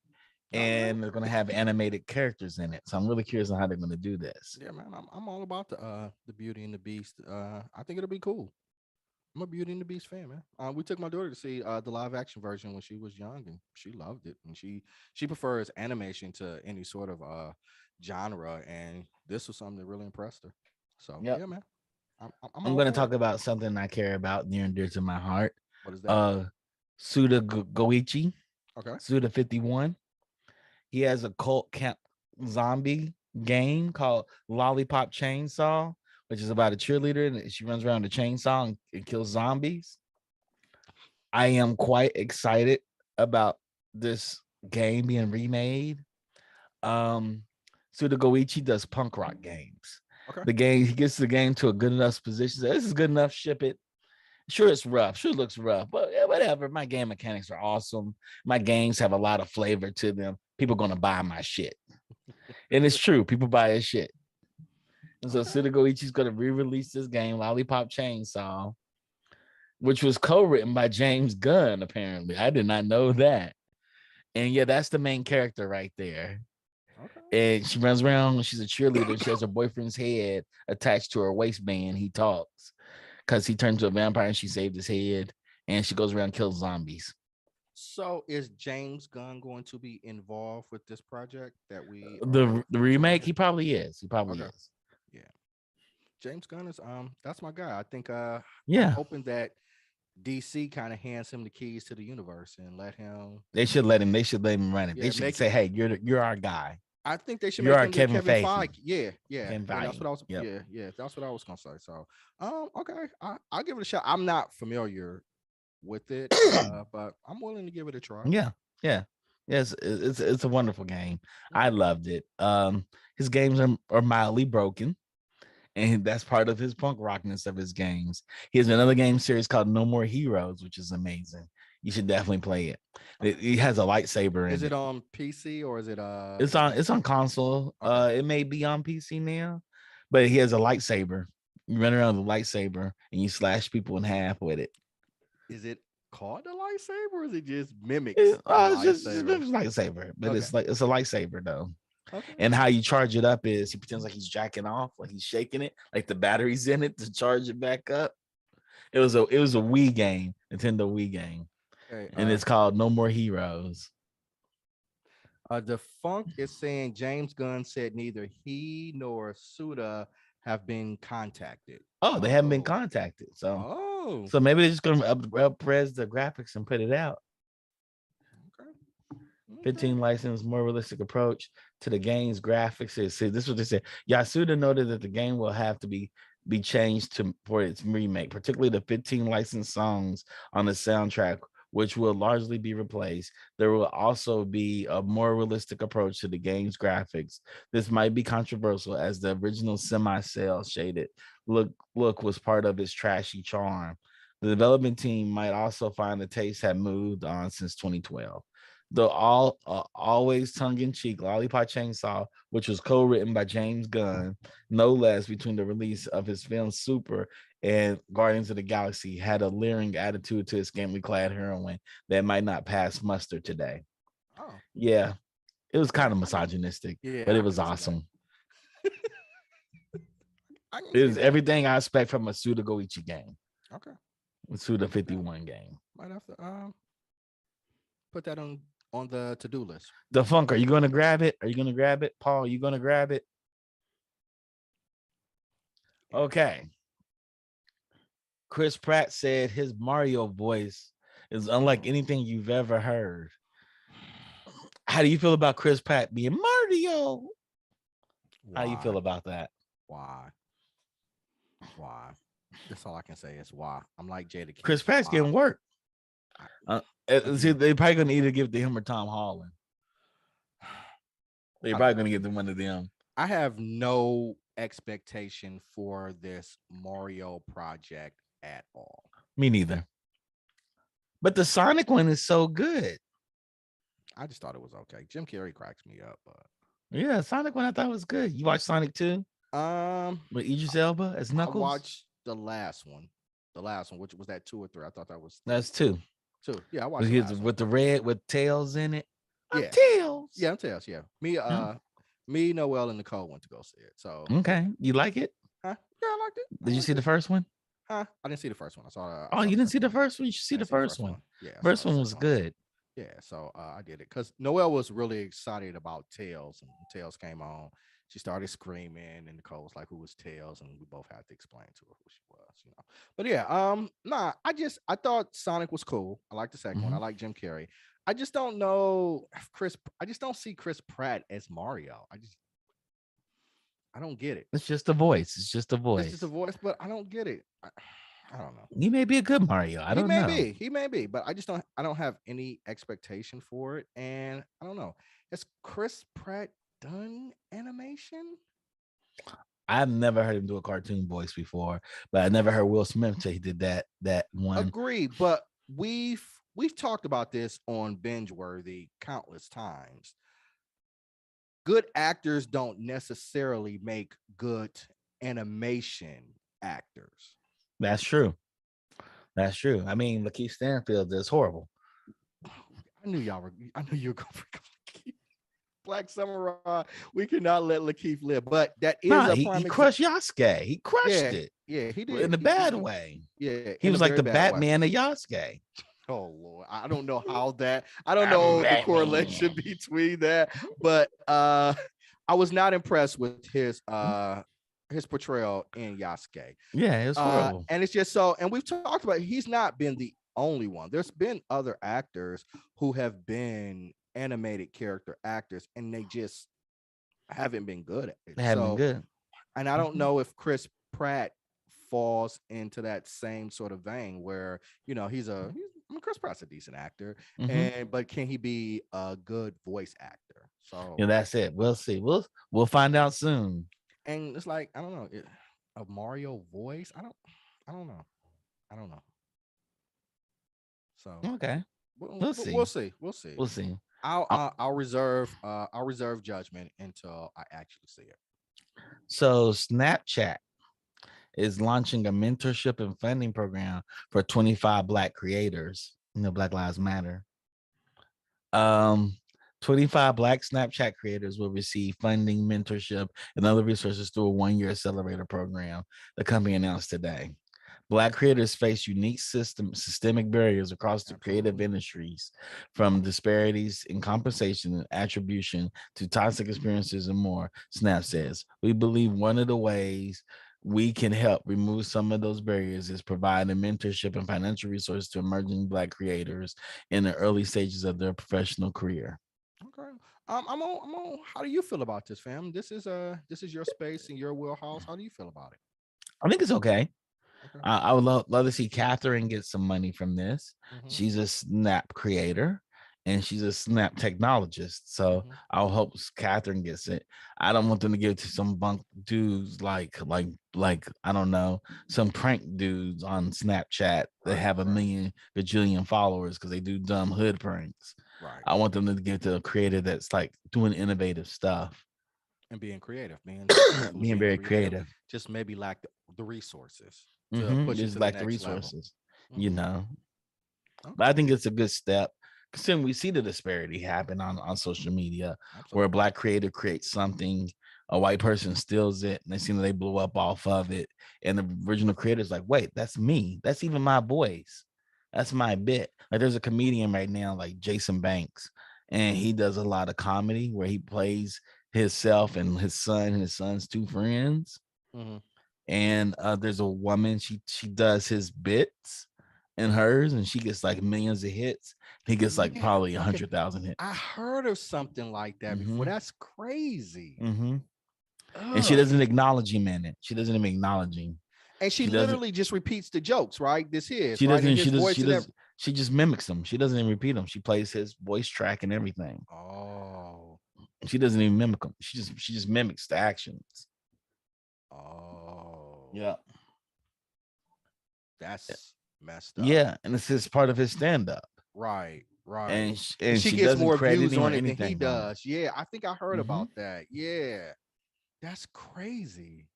and they're gonna have animated characters in it. So I'm really curious on how they're gonna do this. Yeah, man, I'm all about the Beauty and the Beast. I think it'll be cool. I'm a Beauty and the Beast fan, man. We took my daughter to see the live action version when she was young, and she loved it. And she prefers animation to any sort of genre, and this was something that really impressed her. So yeah, man. I'm going to talk about something I care about near and dear to my heart. What is that? Suda Goichi. Okay. Suda 51. He has a cult camp zombie game called Lollipop Chainsaw, which is about a cheerleader, and she runs around with a chainsaw and kills zombies. I am quite excited about this game being remade. Suda Goichi does punk rock games. Okay. The game, he gets the game to a good enough position. This is good enough, ship it. Sure, it's rough. Sure, it looks rough, but yeah, whatever. My game mechanics are awesome. My games have a lot of flavor to them. People are going to buy my shit. And it's true. People buy his shit. And so Suda Goichi's going to re-release this game, Lollipop Chainsaw. which was co-written by James Gunn. Apparently, I did not know that. And yeah, that's the main character right there. Okay. And she runs around. She's a cheerleader. She has her boyfriend's head attached to her waistband. He talks because he turned to a vampire and she saved his head. And she goes around and kills zombies. So is James Gunn going to be involved with this project that we The are remake? He probably is. He probably okay. is. Yeah. James Gunn is that's my guy. I think I'm Yeah, hoping that DC kind of hands him the keys to the universe and let him they should let him. They should let him run it. They yeah, should make it. say, "Hey, you're our guy. I think they should You're make our him the Kevin Kevin Feige." Feige. Yeah, yeah, Kevin yeah. That's Feige. what I was. Yep. Yeah, that's what I was gonna say. So, okay, I'll give it a shot. I'm not familiar with it, but I'm willing to give it a try. Yeah, yeah, yes. It's a wonderful game. I Okay. loved it. His games are mildly broken, and that's part of his punk rockness of his games. He has another game series called No More Heroes, which is amazing. You should definitely play it. He has a lightsaber Is in it it. on PC or is it It's on console. okay. It may be on PC now, but he has a lightsaber. You run around with a lightsaber and you slash people in half with it. Is it called a lightsaber or is it just mimics a It's just lightsaber? it's a lightsaber, but Okay. it's a lightsaber though. Okay. And how you charge it up is he pretends like he's jacking off, like he's shaking it, like the battery's in it to charge it back up. It was a Wii game, Nintendo Wii game, Okay. and it's called No More Heroes. The Funk is saying James Gunn said neither he nor Suda have been contacted. Oh, they haven't been Oh. contacted, so Oh. so maybe they're just gonna up-res the graphics and put it out. Okay. Okay. 15 licensed, more realistic approach to the game's graphics. See, this is what they said. Yasuda noted that the game will have to be changed for its remake, particularly the 15 licensed songs on the soundtrack, which will largely be replaced. There will also be a more realistic approach to the game's graphics. This might be controversial as the original semi-cel shaded look was part of its trashy charm. The development team might also find the taste had moved on since 2012. The always tongue-in-cheek Lollipop Chainsaw, which was co-written by James Gunn, no less, between the release of his film Super and Guardians of the Galaxy, had a leering attitude to his scantily clad heroine that might not pass muster today. Oh. Yeah, it was Okay. kind of misogynistic, Yeah, but it I was can see that. awesome. I can It see was that. everything I expect from a Suda Goichi game. Okay. A Suda 51 game. Might have to put that on the to-do list. The Funk, are you going to grab it? Are you going to grab it? Paul, are you going to grab it? Okay. Chris Pratt said his Mario voice is unlike anything you've ever heard. How do you feel about Chris Pratt being Mario? Why? How do you feel about that? Why? That's all I can say is why. I'm like Jada Kiss. Chris Pratt's getting work. See, they probably going to either give it to him or Tom Holland. They're probably going to give them one of them. I have no expectation for this Mario project at all. Me neither. But the Sonic one is so good. I just thought it was okay. Jim Carrey cracks me up, but yeah, Sonic one I thought was good. You watched Sonic 2? With Idris Elba as Knuckles? I watched the last one, which was that 2 or 3. I thought that was that's 2. 2. Yeah, I watched the with the red with tails in it. Yeah, tails. Yeah, I'm tails. Yeah, me, Noel, and Nicole went to go see it. So okay, you like it? Yeah, I liked it. Did you see the first one? I didn't see the first one. I saw. You didn't see the first one? You should see the first one. Yeah, first one was good. Yeah, so I did it because Noelle was really excited about Tails, and Tails came on. She started screaming, and Nicole was like, "Who was Tails?" And we both had to explain to her who she was, But yeah, I thought Sonic was cool. I like the second one. I like Jim Carrey. I just don't know I just don't see Chris Pratt as Mario. I don't get it. It's just a voice. It's just a voice, but I don't get it. I don't know. He may be a good Mario. I don't know. He may be, but I don't have any expectation for it. And I don't know. Has Chris Pratt done animation? I've never heard him do a cartoon voice before, but I never heard Will Smith say he did that one. Agree, but we've talked about this on Binge Worthy countless times. Good actors don't necessarily make good animation actors. That's true. That's true. I mean, Lakeith Stanfield is horrible. I knew you were going for Lakeith. Black Samurai. We cannot let Lakeith live, but that is Nah, a he prime example. crushed Yasuke. He crushed Yeah, it. yeah, he did In a he bad did. way. Yeah, He in a was like very the bad way. Batman of Yasuke. Oh Lord, I don't know how that. I don't I'm know the correlation Batman. between that, but I was not impressed with his portrayal in Yasuke. Yeah, it was horrible. And it's just so, and we've talked about he's not been the only one. There's been other actors who have been animated character actors, and they just haven't been good at it. They haven't been good. And I don't know if Chris Pratt falls into that same sort of vein where Chris Pratt's a decent actor, but can he be a good voice actor? So yeah, that's it. We'll see. We'll find out soon. And it's like, I don't know, a Mario voice. I don't know. So okay, we'll see. We'll see. We'll see. I'll reserve judgment until I actually see it. So Snapchat is launching a mentorship and funding program for 25 Black creators. Black Lives Matter. 25 Black Snapchat creators will receive funding, mentorship, and other resources through a 1-year accelerator program. The company announced today. Black creators face unique systemic barriers across the creative industries, from disparities in compensation and attribution to toxic experiences and more, Snap says. We believe one of the ways we can help remove some of those barriers is providing mentorship and financial resources to emerging Black creators in the early stages of their professional career. Okay. I'm on. How do you feel about this, fam? This is your space and your wheelhouse. How do you feel about it? I think it's okay. I would love to see Catherine get some money from this. She's a Snap creator and she's a Snap technologist. So I'll hope Catherine gets it. I don't want them to give it to some bunk dudes like I don't know, some prank dudes on Snapchat that have a million bajillion followers because they do dumb hood pranks. Right. I want them to give it to a creator that's like doing innovative stuff. And being creative, being very creative. Just maybe lack the resources. Just like the resources, But I think it's a good step considering we see the disparity happen on social media. Absolutely. Where a Black creator creates something, a white person steals it, and they seem they blew up off of it, and the original creator is like, wait, that's me, that's even my voice, that's my bit. Like there's a comedian right now like Jason Banks, and he does a lot of comedy where he plays himself and his son's two friends. And there's a woman, she does his bits and hers, and she gets like millions of hits. He gets like probably 100,000 hits. I heard of something like that before. That's crazy. And she doesn't acknowledge him in it. She doesn't even acknowledge him. And she literally just repeats the jokes, right? This is she doesn't. She just mimics them. She doesn't even repeat them. She plays his voice track and everything. Oh. She doesn't even mimic them. She just mimics the actions. Oh. Yeah. That's messed up. Yeah, and this is part of his stand-up. Right. And she gets more views on it than he does. Yeah, I think I heard about that. Yeah. That's crazy.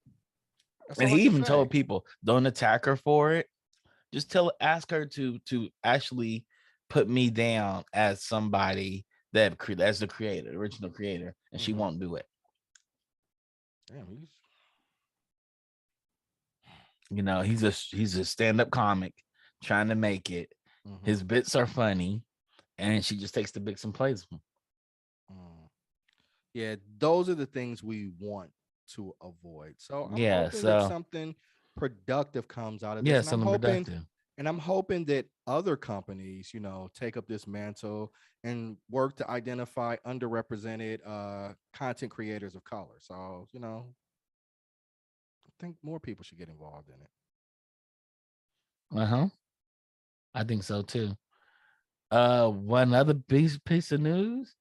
And he even told people, don't attack her for it. Just ask her to actually put me down as somebody as the creator, original creator, and she won't do it. Damn, he's a stand-up comic trying to make it. His bits are funny, and she just takes the bits and plays them. Yeah, those are the things we want to avoid. So I'm hoping that something productive comes out of this. Yeah, something productive. And I'm hoping that other companies, take up this mantle and work to identify underrepresented content creators of color. So, I think more people should get involved in it. I think so too. One other piece of news: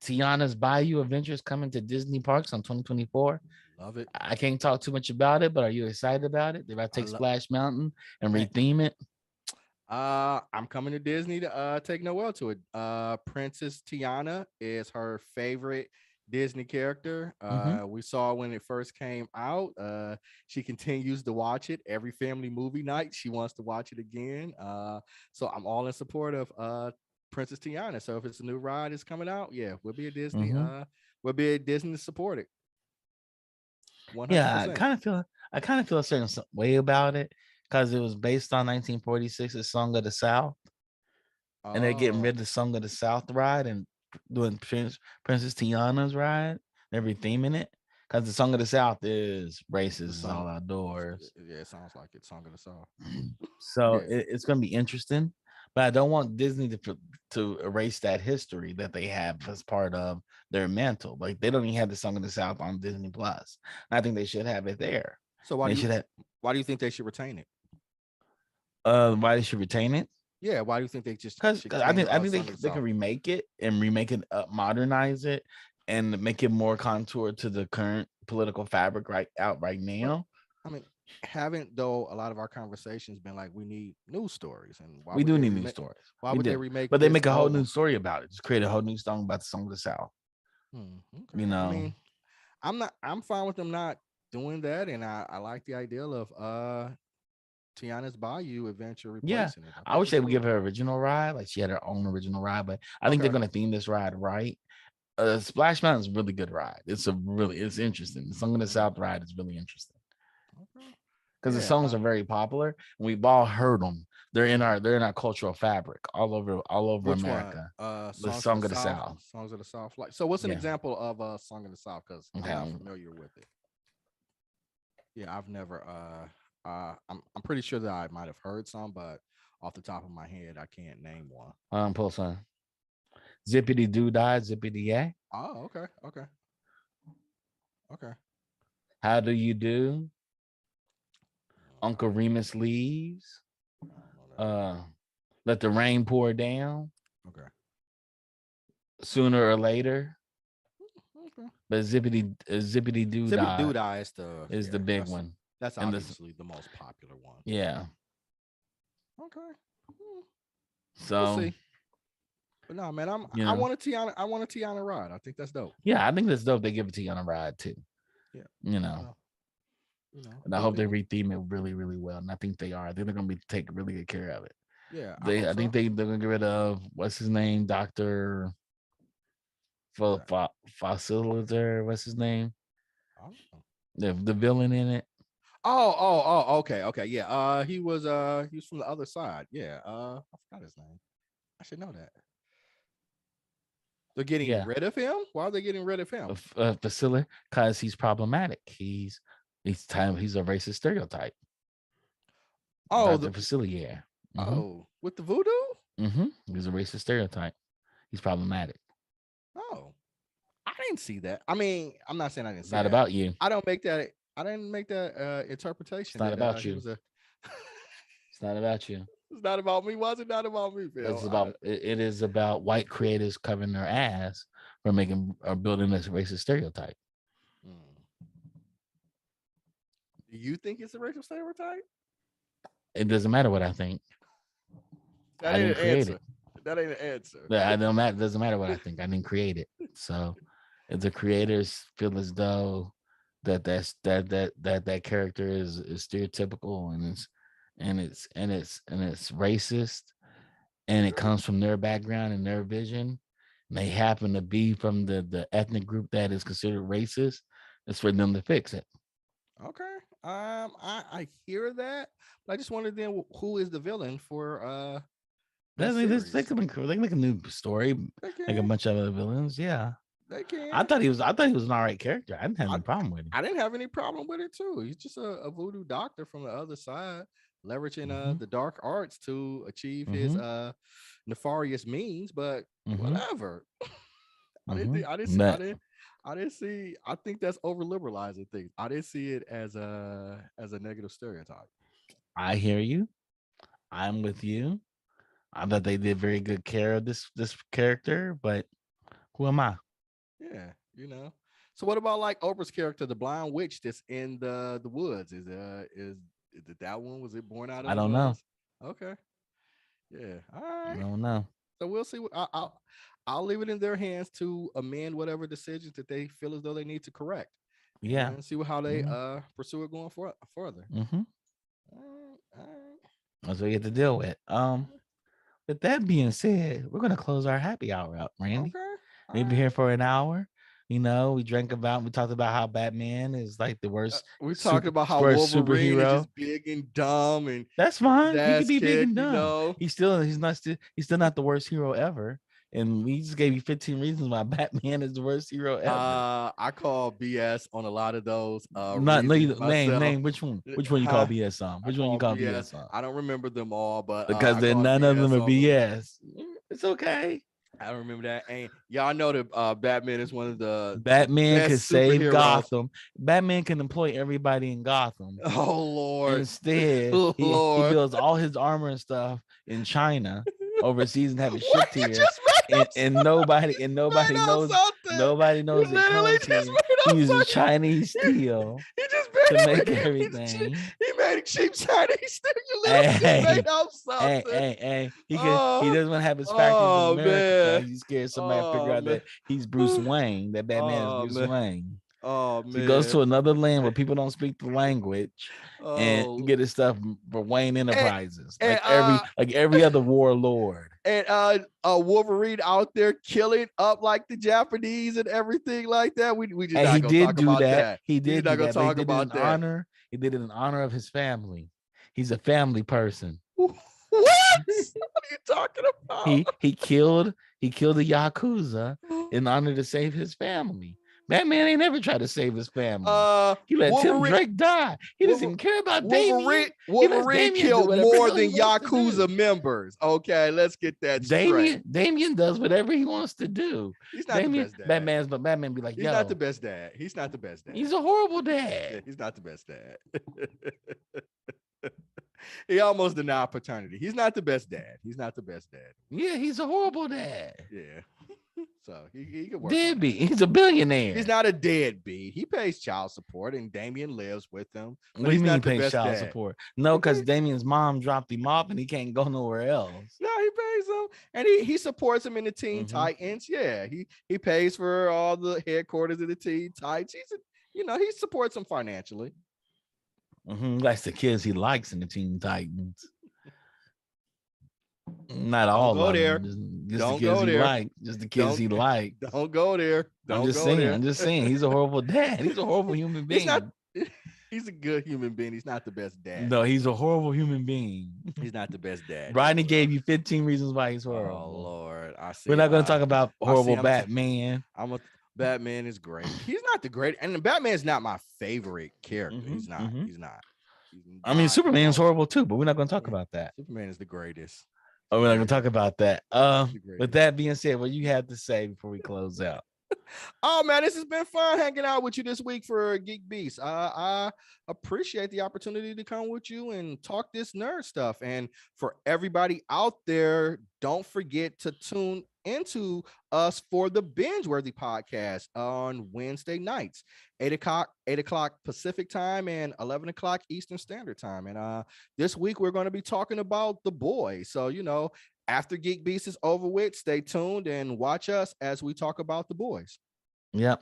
Tiana's Bayou Adventures coming to Disney parks on 2024. Love it. I can't talk too much about it, but are you excited about it? They're about to take Splash Mountain and retheme it. I'm coming to Disney to take Noelle to it. Princess Tiana is her favorite Disney character. We saw when it first came out. She continues to watch it every family movie night. She wants to watch it again. So I'm all in support of Princess Tiana. So if it's a new ride is coming out, yeah, we'll be a Disney. We'll be a Disney to support it. 100%. Yeah, I kind of feel a certain way about it because it was based on 1946's Song of the South, and they're getting rid of the Song of the South ride and doing Princess Tiana's ride. They're retheming it because the Song of the South is racist, is all outdoors. Yeah, it sounds like it's Song of the South. So it's going to be interesting, but I don't want Disney to erase that history that they have as part of their mantle. Like they don't even have the Song of the South on Disney Plus. I think they should have it there. So why do you think they should retain it? Why they should retain it? Yeah, why do you think they just? Because I think they can remake it, modernize it, and make it more contour to the current political fabric right now. I mean, haven't though a lot of our conversations been like we need news stories, and we do need news stories. Why would they remake? But they make a whole new story about it. Just create a whole new song about the Song of the South. Okay. You know, I mean, I'm fine with them not doing that, and I like the idea of Tiana's Bayou adventure replacing it. I wish they would give her original ride, like she had her own original ride, but I think they're gonna theme this ride right. Splash Mountain is a really good ride. It's interesting. The Song of the South ride is really interesting. Because the songs are very popular and we've all heard them. They're in our cultural fabric all over America. The Song of the South. Songs of the South. Like, so what's an example of a Song of the South? Because I'm not familiar with it. Yeah, I've never I'm pretty sure that I might have heard some, but off the top of my head, I can't name one. Pull some. Zippity doo dah, zippity yay. Oh, okay. How do you do? Uncle Remus leaves. Let the rain pour down. Okay. Sooner or later. Okay. But zippity doo dah is the big one. That's obviously the most popular one. Yeah. Okay. So we'll see. But no, man, I want a Tiana ride. I think that's dope. Yeah, I think that's dope. They give it to Tiana ride too. Yeah. And I hope they retheme it really, really well. And I think they are. I think they're gonna take really good care of it. Yeah. I think they're gonna get rid of what's his name, Dr. Facilitator. What's his name? The villain in it. Okay. Yeah. He was from the other side. Yeah. I forgot his name. I should know that. They're getting rid of him? Why are they getting rid of him? Facilitator, because he's problematic. He's a racist stereotype. The facility, yeah. With the voodoo? He's a racist stereotype. He's problematic. Oh, I didn't see that. I mean, I'm not saying I didn't see that. Not about you. I didn't make that interpretation. It's not about you. It's not about you. It's not about me. Why is it not about me, Phil? It is about white creators covering their ass for building this racist stereotype. Do you think it's a racial stereotype? It doesn't matter what I think. I didn't create it. That ain't an answer. It doesn't matter what I think. I didn't create it. So if the creators feel as though that character is stereotypical and it's racist and it comes from their background and their vision, and they happen to be from the ethnic group that is considered racist, it's for them to fix it. Okay. I hear that, but I just wondered then who is the villain for they can make a new story, like a bunch of other villains. Yeah. They can. I thought he was an all right character. I didn't have any problem with him. I didn't have any problem with it too. He's just a voodoo doctor from the other side, leveraging the dark arts to achieve his nefarious means. But whatever. I didn't see. I think that's over liberalizing things. I didn't see it as a negative stereotype. I hear you. I'm with you. I thought they did very good care of this character, but who am I? Yeah, So what about like Oprah's character, the blind witch that's in the woods? Is that one? Was it born out of? I don't know. Okay. Yeah. All right. I don't know. So we'll see. I'll leave it in their hands to amend whatever decisions that they feel as though they need to correct. Yeah. And see how they pursue it going further. Mm-hmm. All right. That's what we get to deal with. With that being said, we're gonna close our happy hour out, Randy. Okay. We've been here for an hour. We talked about how Batman is like the worst. We talked about how Wolverine is just big and dumb, and that's fine. He can be big and dumb. You know? He's still not the worst hero ever. And we just gave you 15 reasons why Batman is the worst hero ever. I call BS on a lot of those. Name which one? Which one you call BS on? Which one you call BS on? I don't remember them all, but because then none of them are BS. It's okay. I don't remember that. And y'all know that Batman is one of the Batman can save Gotham. Batman can employ everybody in Gotham. Oh Lord! Instead, he builds all his armor and stuff in China overseas and have it shipped here. And nobody knows it comes here. He uses Chinese steel to make everything. He made cheap Chinese steel. Hey, he doesn't want to have his factory in America. He's scared somebody figure out that he's Bruce Wayne. That Batman is Bruce Wayne. Oh man! So he goes to another land where people don't speak the language and get his stuff for Wayne Enterprises, like every other warlord. And Wolverine out there killing up like the Japanese and everything like that. We just not gonna talk about that. He did not gonna talk about that. He did it in honor of his family. He's a family person. What? What are you talking about? He killed the Yakuza in honor to save his family. Batman ain't never tried to save his family. He let Tim Drake die. He doesn't even care about Damien. Wolverine killed more than Yakuza members. Okay, let's get that straight. Damien does whatever he wants to do. He's not the best dad. Batman be like, he's not the best dad. He's not the best dad. He's a horrible dad. Yeah, he's not the best dad. He almost denied paternity. He's not the best dad. He's not the best dad. Yeah, he's a horrible dad. Yeah. So he can work. Deadbeat. He's a billionaire. He's not a deadbeat. He pays child support, and Damien lives with them. What do you mean he pays child support? No, because Damien's mom dropped him off, and he can't go nowhere else. No, he pays him, and he supports him in the Teen Titans. Yeah, he pays for all the headquarters of the Teen Titans. He supports them financially. That's the kids he likes in the Teen Titans. Not all of them. Just the kids he like. Just the kids he like. Don't go there. I'm just saying. He's a horrible dad. He's a horrible human being. He's a good human being. He's not the best dad. No, he's a horrible human being. He's not the best dad. Rodney gave you 15 reasons why he's horrible. Oh Lord, I see. We're not going to talk about horrible Batman. Batman is great. He's not the great, and Batman's not my favorite character. He's not. He's not. I mean, Superman's horrible too, but we're not going to talk about that. Superman is the greatest. Oh, we're not going to talk about that. With that being said, what you have to say before we close out? Oh man, this has been fun hanging out with you this week for GeekBeast. I appreciate the opportunity to come with you and talk this nerd stuff. And for everybody out there, don't forget to tune into us for the Binge-Worthy podcast on Wednesday nights, 8 o'clock Pacific time and 11 o'clock Eastern Standard Time. And this week we're going to be talking about The Boys. So, after GeekBeast is over with, stay tuned and watch us as we talk about The Boys. Yep.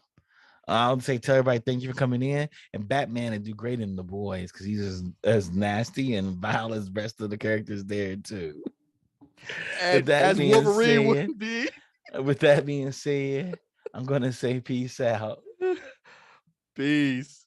I'll say tell everybody thank you for coming in. And Batman would do great in The Boys because he's as nasty and vile as the rest of the characters there too. And as Wolverine would be. With that being said, I'm gonna say peace out. Peace.